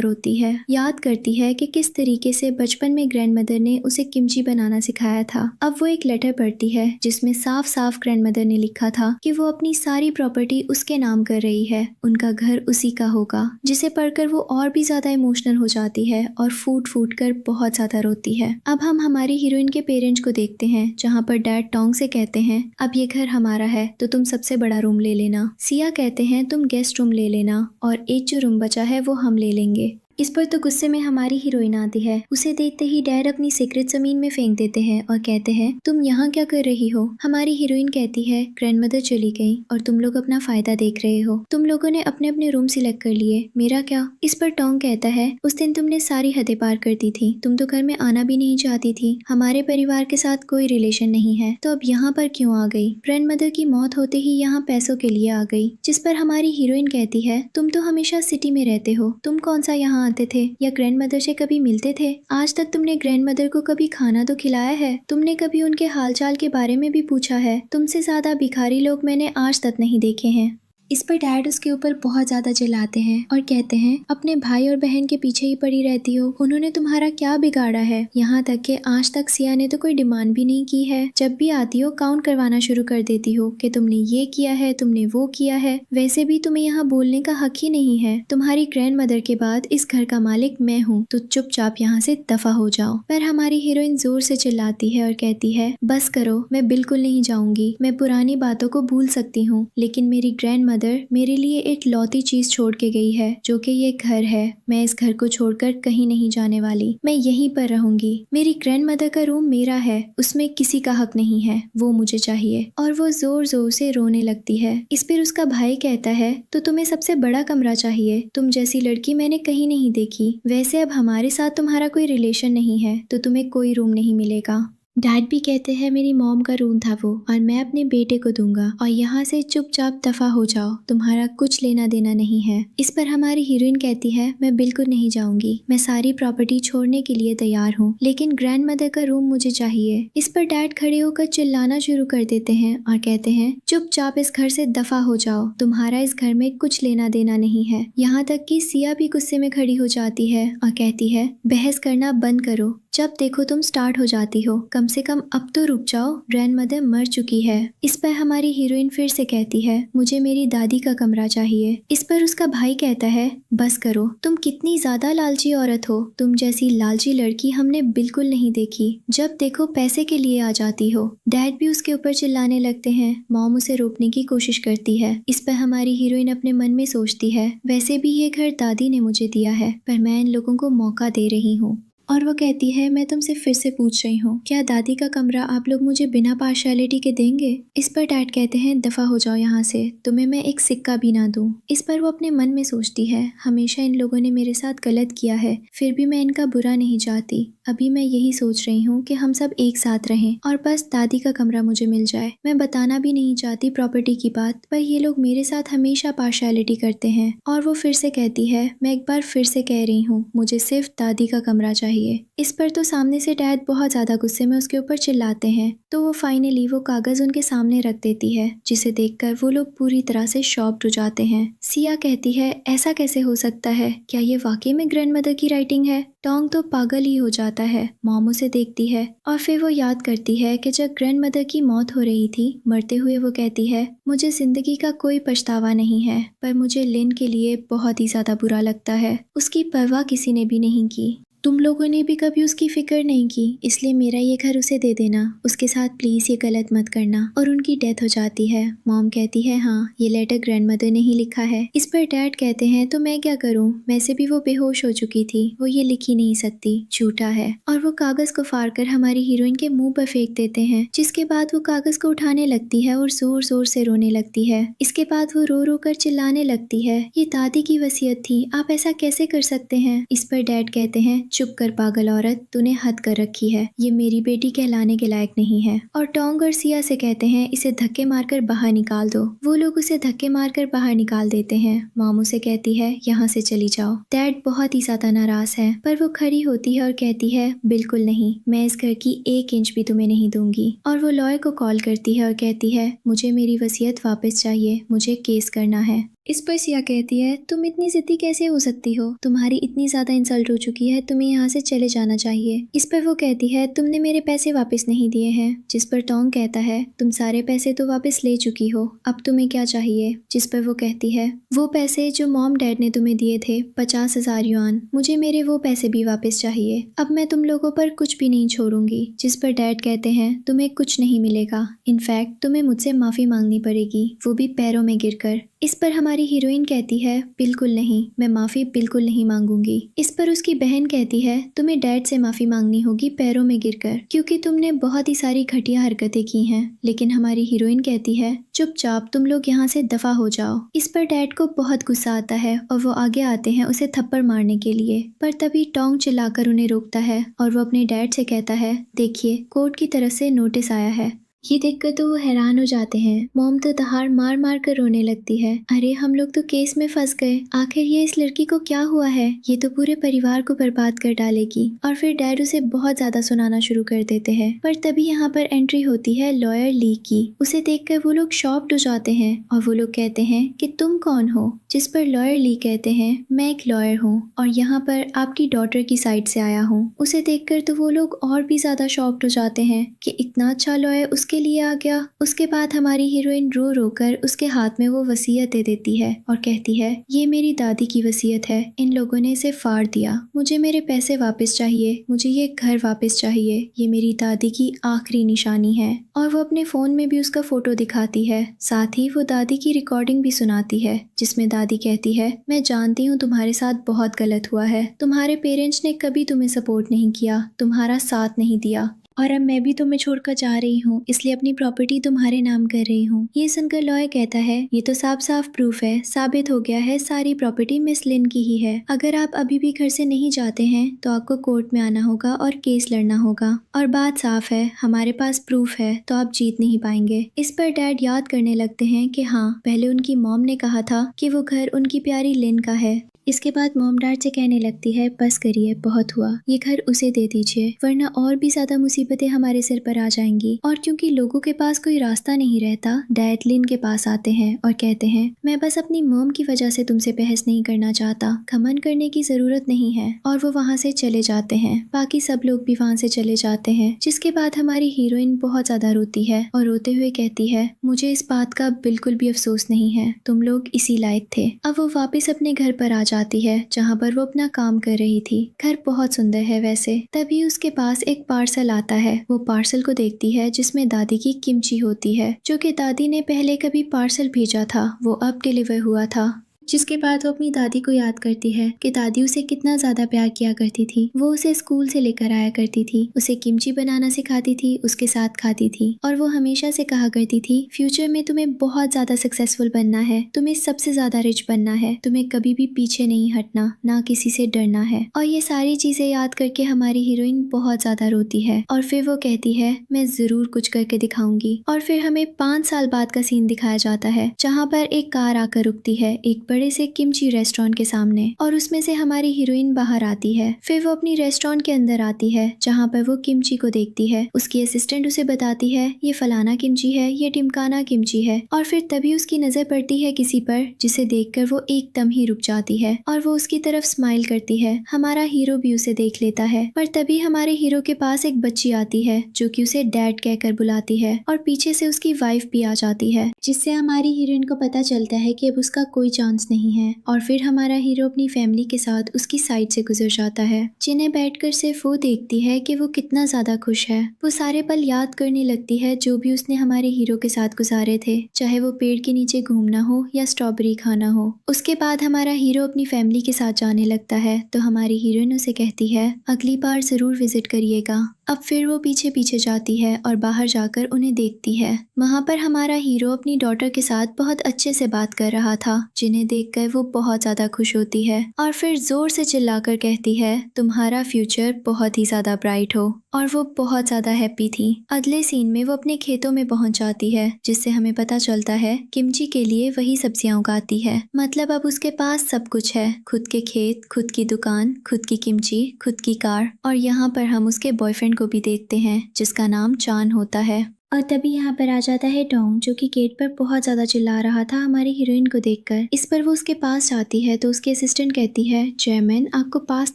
रोती है, याद करती है कि किस तरीके से बचपन में ग्रैंड मदर ने उसे किमची बनाना सिखाया था। अब वो एक लेटर पढ़ती है जिसमें साफ साफ ग्रैंड मदर ने लिखा था कि वो अपनी सारी प्रॉपर्टी उसके नाम कर रही है, उनका घर उसी का होगा। जिसे पढ़कर वो और भी ज्यादा इमोशनल हो जाती है और फूट फूट कर बहुत ज्यादा रोती है। अब हम हमारी हीरोइन के पेरेंट्स को देखते हैं जहाँ पर डैड टोंग से कहते हैं अब ये घर हमारा है तो तुम सबसे बड़ा रूम ले लेना। सिया कहते हैं तुम गेस्ट रूम ले लेना और एक जो रूम बचा है वो हम ले लेंगे। इस पर तो गुस्से में हमारी हीरोइन आती है। उसे देखते ही डैड अपनी सीक्रेट जमीन में फेंक देते हैं और कहते हैं तुम यहाँ क्या कर रही हो। हमारी हीरोइन कहती है ग्रैंड मदर चली गई और तुम लोग अपना फायदा देख रहे हो, तुम लोगों ने अपने अपने रूम सिलेक्ट कर लिए, मेरा क्या। इस पर टोंग कहता है उस दिन तुमने सारी हदें पार कर दी थी, तुम तो घर में आना भी नहीं चाहती थी, हमारे परिवार के साथ कोई रिलेशन नहीं है तो अब यहाँ पर क्यों आ गई। ग्रैंड मदर की मौत होते ही यहाँ पैसों के लिए आ गई। जिस पर हमारी हीरोइन कहती है तुम तो हमेशा सिटी में रहते हो, तुम कौन सा यहाँ आते थे या ग्रैंड मदर से कभी मिलते थे। आज तक तुमने ग्रैंड मदर को कभी खाना तो खिलाया है, तुमने कभी उनके हालचाल के बारे में भी पूछा है। तुमसे ज्यादा भिखारी लोग मैंने आज तक नहीं देखे हैं। इस पर डैड उसके ऊपर बहुत ज्यादा चिल्लाते हैं और कहते हैं अपने भाई और बहन के पीछे ही पड़ी रहती हो, उन्होंने तुम्हारा क्या बिगाड़ा है। यहाँ तक कि आज तक सिया ने तो कोई डिमांड भी नहीं की है, जब भी आती हो काउंट करवाना शुरू कर देती हो कि तुमने ये किया है, तुमने वो किया है। वैसे भी तुम्हें यहाँ बोलने का हक ही नहीं है, तुम्हारी ग्रैंड मदर के बाद इस घर का मालिक मैं हूँ, तो चुपचाप यहाँ से दफा हो जाओ। पर हमारी हीरोइन जोर से चिल्लाती है और कहती है बस करो, मैं बिल्कुल नहीं जाऊंगी, मैं पुरानी बातों को भूल सकती हूँ लेकिन मेरी ग्रैंड मदर मेरे लिए एक लौती चीज छोड़ के गई है जो कि ये घर है। मैं इस घर को छोड़कर कहीं नहीं जाने वाली, मैं यहीं पर रहूंगी। मेरी ग्रैंड मदर का रूम मेरा है, उसमें किसी का हक नहीं है, वो मुझे चाहिए। और वो जोर जोर से रोने लगती है। इस पर उसका भाई कहता है तो तुम्हें सबसे बड़ा कमरा चाहिए, तुम जैसी लड़की मैंने कहीं नहीं देखी। वैसे अब हमारे साथ तुम्हारा कोई रिलेशन नहीं है तो तुम्हें कोई रूम नहीं मिलेगा। डैड भी कहते हैं मेरी मॉम का रूम था वो और मैं अपने बेटे को दूंगा और यहाँ से चुपचाप दफा हो जाओ, तुम्हारा कुछ लेना देना नहीं है। इस पर हमारी हीरोइन कहती है मैं बिल्कुल नहीं जाऊंगी, मैं सारी प्रॉपर्टी छोड़ने के लिए तैयार हूँ लेकिन ग्रैंड मदर का रूम मुझे चाहिए। इस पर डैड खड़े होकर चिल्लाना शुरू कर देते हैं और कहते हैं चुपचाप इस घर से दफा हो जाओ, तुम्हारा इस घर में कुछ लेना देना नहीं है। यहाँ तक कि सिया भी गुस्से में खड़ी हो जाती है और कहती है बहस करना बंद करो, जब देखो तुम स्टार्ट हो जाती हो, कम से कम अब तो रुक जाओ, ग्रैंड मदर मर चुकी है। इस पर हमारी हीरोइन फिर से कहती है मुझे मेरी दादी का कमरा चाहिए। इस पर उसका भाई कहता है बस करो, तुम कितनी ज्यादा लालची औरत हो, तुम जैसी लालची लड़की हमने बिल्कुल नहीं देखी, जब देखो पैसे के लिए आ जाती हो। डैड भी उसके ऊपर चिल्लाने लगते हैं, मॉम उसे रोकने की कोशिश करती है। इस पर हमारी हीरोइन अपने मन में सोचती है वैसे भी ये घर दादी ने मुझे दिया है पर मैं इन लोगों को मौका दे रही हूँ। और वो कहती है मैं तुमसे फिर से पूछ रही हूँ, क्या दादी का कमरा आप लोग मुझे बिना पार्शियलिटी के देंगे? इस पर डैड कहते हैं दफा हो जाओ यहाँ से, तुम्हें मैं एक सिक्का भी ना दूँ। इस पर वो अपने मन में सोचती है हमेशा इन लोगों ने मेरे साथ गलत किया है, फिर भी मैं इनका बुरा नहीं चाहती। अभी मैं यही सोच रही हूँ कि हम सब एक साथ रहें और बस दादी का कमरा मुझे मिल जाए। मैं बताना भी नहीं चाहती प्रॉपर्टी की बात, पर ये लोग मेरे साथ हमेशा पार्शियलिटी करते हैं। और वो फिर से कहती है मैं एक बार फिर से कह रही हूँ, मुझे सिर्फ दादी का कमरा चाहिए। इस पर तो सामने से डैड बहुत ज्यादा गुस्से में उसके ऊपर चिल्लाते हैं, तो वो फाइनली वो कागज उनके सामने रख देती है, जिसे देखकर वो लोग पूरी तरह से शॉक्ड हो जाते हैं। सिया कहती है ऐसा कैसे हो सकता है, क्या ये वाकई में ग्रैंडमदर की राइटिंग है? टोंग तो पागल ही हो जाता है, मॉम उसे देखती है और फिर वो याद करती है कि जब ग्रैंडमदर की मौत हो रही थी, मरते हुए वो कहती है मुझे जिंदगी का कोई पछतावा नहीं है, पर मुझे लिन के लिए बहुत ही ज्यादा बुरा लगता है, उसकी परवाह किसी ने भी नहीं की। तुम लोगों ने भी कभी उसकी फिक्र नहीं की, इसलिए मेरा ये घर उसे दे देना, उसके साथ प्लीज ये गलत मत करना। और उनकी डेथ हो जाती है। मॉम कहती है हाँ, ये लेटर ग्रैंडमदर ने ही लिखा है। इस पर डैड कहते हैं तो मैं क्या करूं, वैसे भी वो बेहोश हो चुकी थी, वो ये लिख ही नहीं सकती, झूठा है। और वो कागज को फाड़ कर हमारी हीरोइन के मुंह पर फेंक देते हैं, जिसके बाद वो कागज को उठाने लगती है और जोर जोर से रोने लगती है। इसके बाद वो रो रो कर चिल्लाने लगती है ये दादी की वसीयत थी, आप ऐसा कैसे कर सकते हैं? इस पर डैड कहते हैं चुप कर पागल औरत, तूने हद कर रखी है, ये मेरी बेटी कहलाने के लायक नहीं है। और टोंग और सिया से कहते हैं इसे धक्के मारकर बाहर निकाल दो। वो लोग उसे धक्के मारकर बाहर निकाल देते हैं। मॉम उसे कहती है यहाँ से चली जाओ। डैड बहुत ही ज्यादा नाराज है, पर वो खड़ी होती है और कहती है बिल्कुल नहीं, मैं इस घर की 1 इंच भी तुम्हें नहीं दूंगी। और वो लॉयर को कॉल करती है और कहती है मुझे मेरी वसीयत वापस चाहिए, मुझे केस करना है। इस पर सिया कहती है तुम इतनी जिद्दी कैसे हो सकती हो, तुम्हारी इतनी ज्यादा इंसल्ट हो चुकी है, तुम्हें यहाँ से चले जाना चाहिए। इस पर वो कहती है तुमने मेरे पैसे वापस नहीं दिए हैं। जिस पर टोंग कहता है तुम सारे पैसे तो वापस ले चुकी हो, अब तुम्हें क्या चाहिए? जिस पर वो कहती है वो पैसे जो मॉम डैड ने तुम्हें दिए थे 50,000 युआन, मुझे मेरे वो पैसे भी वापस चाहिए। अब मैं तुम लोगों पर कुछ भी नहीं छोड़ूंगी। जिस पर डैड कहते हैं तुम्हें कुछ नहीं मिलेगा, इनफैक्ट तुम्हें मुझसे माफी मांगनी पड़ेगी, वो भी पैरों में गिरकर। इस पर हमारी हीरोइन कहती है बिल्कुल नहीं, मैं माफी बिल्कुल नहीं मांगूंगी। इस पर उसकी बहन कहती है तुम्हें डैड से माफी मांगनी होगी पैरों में गिरकर, क्योंकि तुमने बहुत ही सारी घटिया हरकतें की हैं। लेकिन हमारी हीरोइन कहती है चुपचाप तुम लोग यहाँ से दफा हो जाओ। इस पर डैड को बहुत गुस्सा आता है और वो आगे आते हैं उसे थप्पड़ मारने के लिए, पर तभी टोंग चिल्लाकर उन्हें रोकता है और वो अपने डैड से कहता है देखिए कोर्ट की तरफ से नोटिस आया है। ये देखकर तो वो हैरान हो जाते हैं। मॉम तो दहाड़ मार मार कर रोने लगती है, अरे हम लोग तो केस में फंस गए, आखिर ये इस लड़की को क्या हुआ है, ये तो पूरे परिवार को बर्बाद कर डालेगी। और फिर डैड उसे बहुत ज्यादा सुनाना शुरू कर देते हैं। पर तभी यहाँ पर एंट्री होती है लॉयर ली की। उसे देखकर वो लोग शॉक्ड हो जाते हैं और वो लोग कहते हैं कि तुम कौन हो? जिस पर लॉयर ली कहते हैं मैं एक लॉयर हूँ और यहाँ पर आपकी डॉटर की साइड से आया हूँ। उसे देखकर तो वो लोग और भी ज्यादा शॉक्ड हो जाते हैं कि इतना अच्छा लॉयर उसके लिए आ गया। उसके बाद हमारी हीरोइन रो रो कर उसके हाथ में वो वसीयत दे देती है और कहती है ये मेरी दादी की वसीयत है, इन लोगों ने इसे फाड़ दिया, मुझे मेरे पैसे वापस चाहिए, मुझे ये घर वापस चाहिए, ये मेरी दादी की आखिरी निशानी है। और वो अपने फोन में भी उसका फोटो दिखाती है, साथ ही वो दादी की रिकॉर्डिंग भी सुनाती है, जिसमें दादी कहती है मैं जानती हूँ तुम्हारे साथ बहुत गलत हुआ है, तुम्हारे पेरेंट्स ने कभी तुम्हें सपोर्ट नहीं किया, तुम्हारा साथ नहीं दिया, और अब मैं भी तुम्हें छोड़कर जा रही हूँ, इसलिए अपनी प्रॉपर्टी तुम्हारे नाम कर रही हूँ। ये सुनकर लॉयर कहता है ये तो साफ साफ प्रूफ है, साबित हो गया है सारी प्रॉपर्टी मिस लिन की ही है। अगर आप अभी भी घर से नहीं जाते हैं तो आपको कोर्ट में आना होगा और केस लड़ना होगा, और बात साफ है हमारे पास प्रूफ है तो आप जीत नहीं पाएंगे। इस पर डैड याद करने लगते हैं कि हाँ पहले उनकी मॉम ने कहा था कि वो घर उनकी प्यारी लिन का है। इसके बाद मॉम डैड से कहने लगती है बस करिए, बहुत हुआ, ये घर उसे दे दीजिए वरना और भी ज्यादा मुसीबतें हमारे सिर पर आ जाएंगी। और क्योंकि लोगों के पास कोई रास्ता नहीं रहता, डैड लिन के पास आते हैं और कहते हैं मैं बस अपनी मॉम की वजह से तुमसे बहस नहीं करना चाहता, घमंड करने की जरूरत नहीं है। और वो वहाँ से चले जाते हैं, बाकी सब लोग भी वहाँ से चले जाते हैं। जिसके बाद हमारी हीरोइन बहुत ज्यादा रोती है और रोते हुए कहती है मुझे इस बात का बिल्कुल भी अफसोस नहीं है, तुम लोग इसी लायक थे। अब वो वापस अपने घर पर आ जाती है जहाँ पर वो अपना काम कर रही थी। घर बहुत सुंदर है वैसे। तभी उसके पास एक पार्सल आता है, वो पार्सल को देखती है जिसमें दादी की किमची होती है, जो कि दादी ने पहले कभी पार्सल भेजा था, वो अब डिलीवर हुआ था। जिसके बाद वो अपनी दादी को याद करती है कि दादी उसे कितना ज्यादा प्यार किया करती थी। वो उसे स्कूल से लेकर आया करती थी, उसे किमची बनाना सिखाती थी, उसके साथ खाती थी और वो हमेशा से कहा करती थी फ्यूचर में तुम्हें बहुत ज्यादा सक्सेसफुल बनना है, तुम्हें सबसे ज्यादा रिच बनना है, तुम्हें कभी भी पीछे नहीं हटना, ना किसी से डरना है। और ये सारी चीजें याद करके हमारी हीरोइन बहुत ज्यादा रोती है और फिर वो कहती है मैं जरूर कुछ करके दिखाऊंगी। और फिर हमें 5 साल बाद का सीन दिखाया जाता है जहाँ पर एक कार आकर रुकती है एक बड़े से किमची रेस्टोरेंट के सामने और उसमें से हमारी हीरोइन बाहर आती है। फिर वो अपनी रेस्टोरेंट के अंदर आती है जहाँ पर वो किमची को देखती है। उसकी असिस्टेंट उसे बताती है ये फलाना किमची है, ये टिमकाना किमची है। और फिर तभी उसकी नजर पड़ती है किसी पर जिसे देखकर वो एकदम ही रुक जाती है और वो उसकी तरफ स्माइल करती है। हमारा हीरो भी उसे देख लेता है पर तभी हमारे हीरो के पास एक बच्ची आती है जो कि उसे डैड कहकर बुलाती है और पीछे से उसकी वाइफ भी आ जाती है, जिससे हमारी हीरोइन को पता चलता है कि अब उसका कोई चांस नहीं है। और फिर हमारा हीरो अपनी फैमिली के साथ उसकी साइड से गुजर जाता है, जिन्हें बैठकर सिर्फ वो देखती है कि वो कितना ज्यादा खुश है। वो सारे पल याद करने लगती है जो भी उसने हमारे हीरो के साथ गुजारे थे, चाहे वो पेड़ के नीचे घूमना हो या स्ट्रॉबेरी खाना हो। उसके बाद हमारा हीरो अपनी फैमिली के साथ जाने लगता है तो हमारी हीरोइन उसे कहती है अगली बार जरूर विजिट करिएगा। अब फिर वो पीछे पीछे जाती है और बाहर जाकर उन्हें देखती है। वहाँ पर हमारा हीरो अपनी डॉटर के साथ बहुत अच्छे से बात कर रहा था, जिन्हें देखकर वो बहुत ज्यादा खुश होती है और फिर जोर से चिल्लाकर कहती है तुम्हारा फ्यूचर बहुत ही ज्यादा ब्राइट हो। और वो बहुत ज्यादा हैप्पी थी। अगले सीन में वो अपने खेतों में पहुंच जाती है, जिससे हमें पता चलता है किमची के लिए वही सब्जियां उगाती है। मतलब अब उसके पास सब कुछ है, खुद के खेत, खुद की दुकान, खुद की किमची, खुद की कार। और यहाँ पर हम उसके बॉयफ्रेंड को भी देखते हैं जिसका नाम चान होता है। और तभी यहाँ पर आ जाता है डोंग, जो कि गेट पर बहुत ज्यादा चिल्ला रहा था हमारी हीरोइन को देखकर। इस पर वो उसके पास जाती है तो उसकी असिस्टेंट कहती है चेयरमैन आपको पास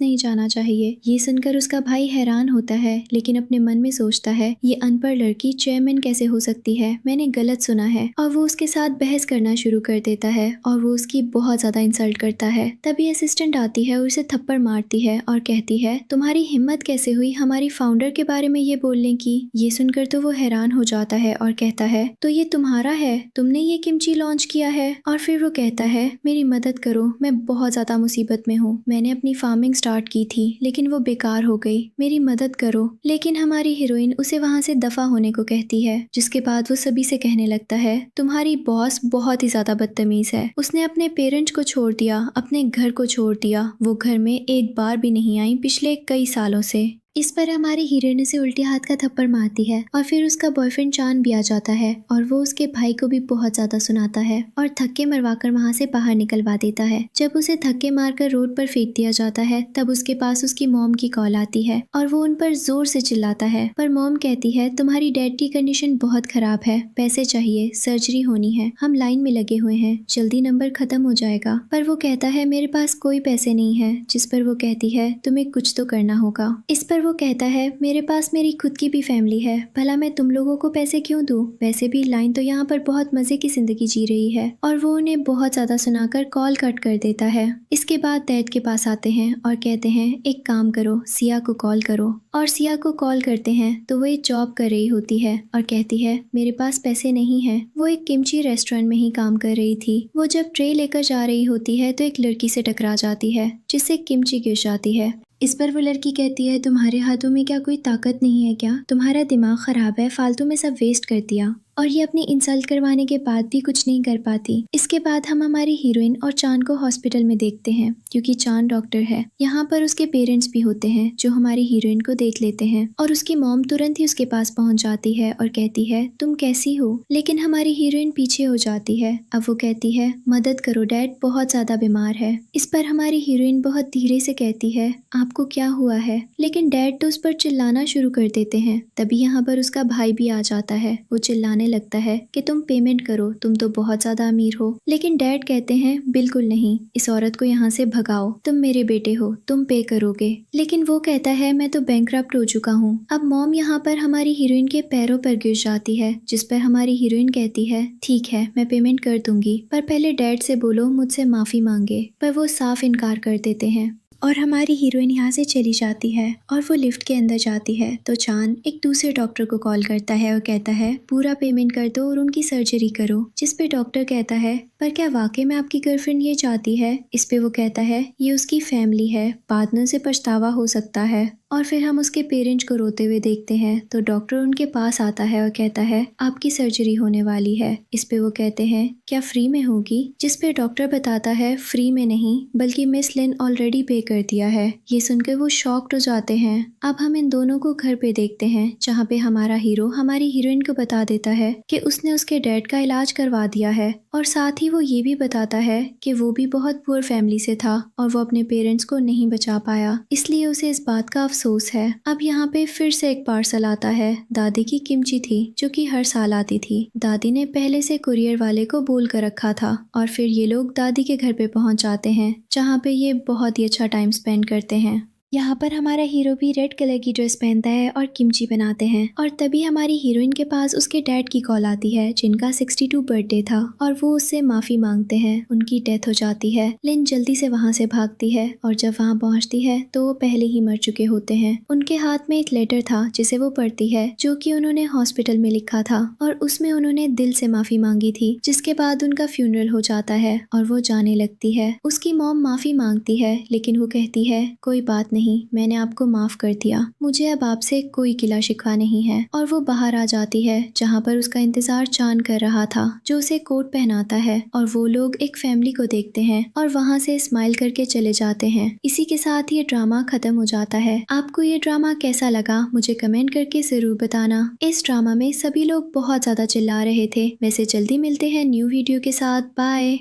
नहीं जाना चाहिए। ये सुनकर उसका भाई हैरान होता है लेकिन अपने मन में सोचता है ये अनपढ़ लड़की चेयरमैन कैसे हो सकती है, मैंने गलत सुना है। और वो उसके साथ बहस करना शुरू कर देता है और वो उसकी बहुत ज्यादा इंसल्ट करता है। तभी असिस्टेंट आती है और उसे थप्पड़ मारती है और कहती है तुम्हारी हिम्मत कैसे हुई हमारी फाउंडर के बारे में ये बोलने की। ये सुनकर तो वो हैरान हो जाता है और कहता है तो ये तुम्हारा है, तुमने ये किमची लॉन्च किया है। और फिर वो कहता है मेरी मदद करो, मैं बहुत ज्यादा मुसीबत में हूँ, मैंने अपनी फार्मिंग स्टार्ट की थी लेकिन वो बेकार हो गई, मेरी मदद करो। लेकिन हमारी हीरोइन उसे वहाँ से दफा होने को कहती है, जिसके बाद वो सभी से कहने लगता है तुम्हारी बॉस बहुत ही ज्यादा बदतमीज है, उसने अपने पेरेंट्स को छोड़ दिया, अपने घर को छोड़ दिया, वो घर में एक बार भी नहीं आई पिछले कई सालों से। इस पर हमारी हीरोइन उसे उल्टे हाथ का थप्पड़ मारती है और फिर उसका बॉयफ्रेंड चांद भी आ जाता है और वो उसके भाई को भी बहुत ज्यादा सुनाता है और धक्के मरवाकर वहाँ से बाहर निकलवा देता है। जब उसे धक्के मारकर रोड पर फेंक दिया जाता है तब उसके पास उसकी मॉम की कॉल आती है और वो उन पर जोर से चिल्लाता है, पर मॉम कहती है तुम्हारी डैड की कंडीशन बहुत खराब है, पैसे चाहिए, सर्जरी होनी है, हम लाइन में लगे हुए हैं, जल्दी नंबर खत्म हो जाएगा। पर वो कहता है मेरे पास कोई पैसे नहीं है, जिस पर वो कहती है तुम्हें कुछ तो करना होगा। इस पर वो कहता है मेरे पास मेरी खुद की भी फैमिली है, भला मैं तुम लोगों को पैसे क्यों दूं, वैसे भी लाइन तो यहाँ पर बहुत मजे की जिंदगी जी रही है। और वो उन्हें बहुत ज्यादा सुनाकर कॉल कट कर देता है। इसके बाद डैड के पास आते हैं और कहते हैं एक काम करो, सिया को कॉल करो। और सिया को कॉल करते हैं तो वो एक जॉब कर रही होती है और कहती है मेरे पास पैसे नहीं है। वो एक किमची रेस्टोरेंट में ही काम कर रही थी। वो जब ट्रे लेकर जा रही होती है तो एक लड़की से टकरा जाती है, जिससे किमची गिर जाती है। इस पर वो लड़की कहती है तुम्हारे हाथों में क्या कोई ताकत नहीं है क्या, तुम्हारा दिमाग खराब है, फालतू में सब वेस्ट कर दिया। और ये अपनी इंसल्ट करवाने के बाद भी कुछ नहीं कर पाती। इसके बाद हम हमारी हीरोइन और चांद को हॉस्पिटल में देखते हैं, क्योंकि चांद डॉक्टर है। यहाँ पर उसके पेरेंट्स भी होते हैं जो हमारी हीरोइन को देख लेते हैं और उसकी मॉम तुरंत ही उसके पास पहुंच जाती है और कहती है तुम कैसी हो। लेकिन हमारी हीरोइन पीछे हो जाती है। अब वो कहती है मदद करो, डैड बहुत ज्यादा बीमार है। इस पर हमारी हीरोइन बहुत धीरे से कहती है आपको क्या हुआ है, लेकिन डैड तो उस पर चिल्लाना शुरू कर देते हैं। तभी यहाँ पर उसका भाई भी आ जाता है। वो चिल्लाने लगता है कि तुम पेमेंट करो, तुम तो बहुत ज्यादा अमीर हो। लेकिन डैड कहते हैं बिल्कुल नहीं, इस औरत को यहाँ से भगाओ, तुम मेरे बेटे हो, तुम पे करोगे। लेकिन वो कहता है मैं तो बैंकरप्ट हो चुका हूँ। अब मॉम यहाँ पर हमारी हीरोइन के पैरों पर गिर जाती है, जिस पर हमारी हीरोइन कहती है ठीक है मैं पेमेंट कर दूंगी, पर पहले डैड से बोलो मुझसे माफी मांगे। पर वो साफ इनकार कर देते हैं। और हमारी हीरोइन यहाँ से चली जाती है और वो लिफ्ट के अंदर जाती है तो चांद एक दूसरे डॉक्टर को कॉल करता है और कहता है पूरा पेमेंट कर दो और उनकी सर्जरी करो। जिस पे डॉक्टर कहता है पर क्या वाकई में आपकी गर्लफ्रेंड ये चाहती है? इस पे वो कहता है ये उसकी फैमिली है, बाद में उसे पछतावा हो सकता है। और फिर हम उसके पेरेंट्स को रोते हुए देखते हैं तो डॉक्टर उनके पास आता है और कहता है आपकी सर्जरी होने वाली है। इस पे वो कहते हैं क्या फ्री में होगी? जिस पे डॉक्टर बताता है फ्री में नहीं बल्कि मिस लिन ऑलरेडी पे कर दिया है। ये सुनकर वो शॉक्ड हो जाते हैं। अब हम इन दोनों को घर पे देखते हैं जहाँ पे हमारा हीरो हमारी हीरोइन को बता देता है कि उसने उसके डैड का इलाज करवा दिया है और साथ ही वो ये भी बताता है कि वो भी बहुत पुअर फैमिली से था और वो अपने पेरेंट्स को नहीं बचा पाया, इसलिए उसे इस बात का अफसोस है। अब यहाँ पे फिर से एक पार्सल आता है। दादी की किमची थी जो कि हर साल आती थी। दादी ने पहले से कुरियर वाले को बोल कर रखा था और फिर ये लोग दादी के घर पे पहुंच जाते हैं जहाँ पे ये बहुत ही अच्छा टाइम स्पेंड करते हैं। यहाँ पर हमारा हीरो भी रेड कलर की ड्रेस पहनता है और किमची बनाते हैं और तभी हमारी हीरोइन के पास उसके डैड की कॉल आती है जिनका 62 बर्थडे था और वो उससे माफी मांगते हैं। उनकी डेथ हो जाती है। लिन जल्दी से वहाँ से भागती है और जब वहाँ पहुँचती है तो वो पहले ही मर चुके होते हैं। उनके हाथ में एक लेटर था जिसे वो पढ़ती है जो कि उन्होंने हॉस्पिटल में लिखा था और उसमें उन्होंने दिल से माफी मांगी थी। जिसके बाद उनका फ्यूनरल हो जाता है और वो जाने लगती है। उसकी मॉम माफी मांगती है लेकिन वो कहती है कोई बात नहीं, मैंने आपको माफ कर दिया, मुझे अब आपसे कोई गिला शिकवा नहीं है। और वो बाहर आ जाती है जहाँ पर उसका इंतजार चांद कर रहा था जो उसे कोट पहनाता है और वो लोग एक फैमिली को देखते हैं और वहाँ से स्माइल करके चले जाते हैं। इसी के साथ ये ड्रामा खत्म हो जाता है। आपको ये ड्रामा कैसा लगा मुझे कमेंट करके जरूर बताना। इस ड्रामा में सभी लोग बहुत ज्यादा चिल्ला रहे थे। वैसे जल्दी मिलते हैं न्यू वीडियो के साथ। बाय।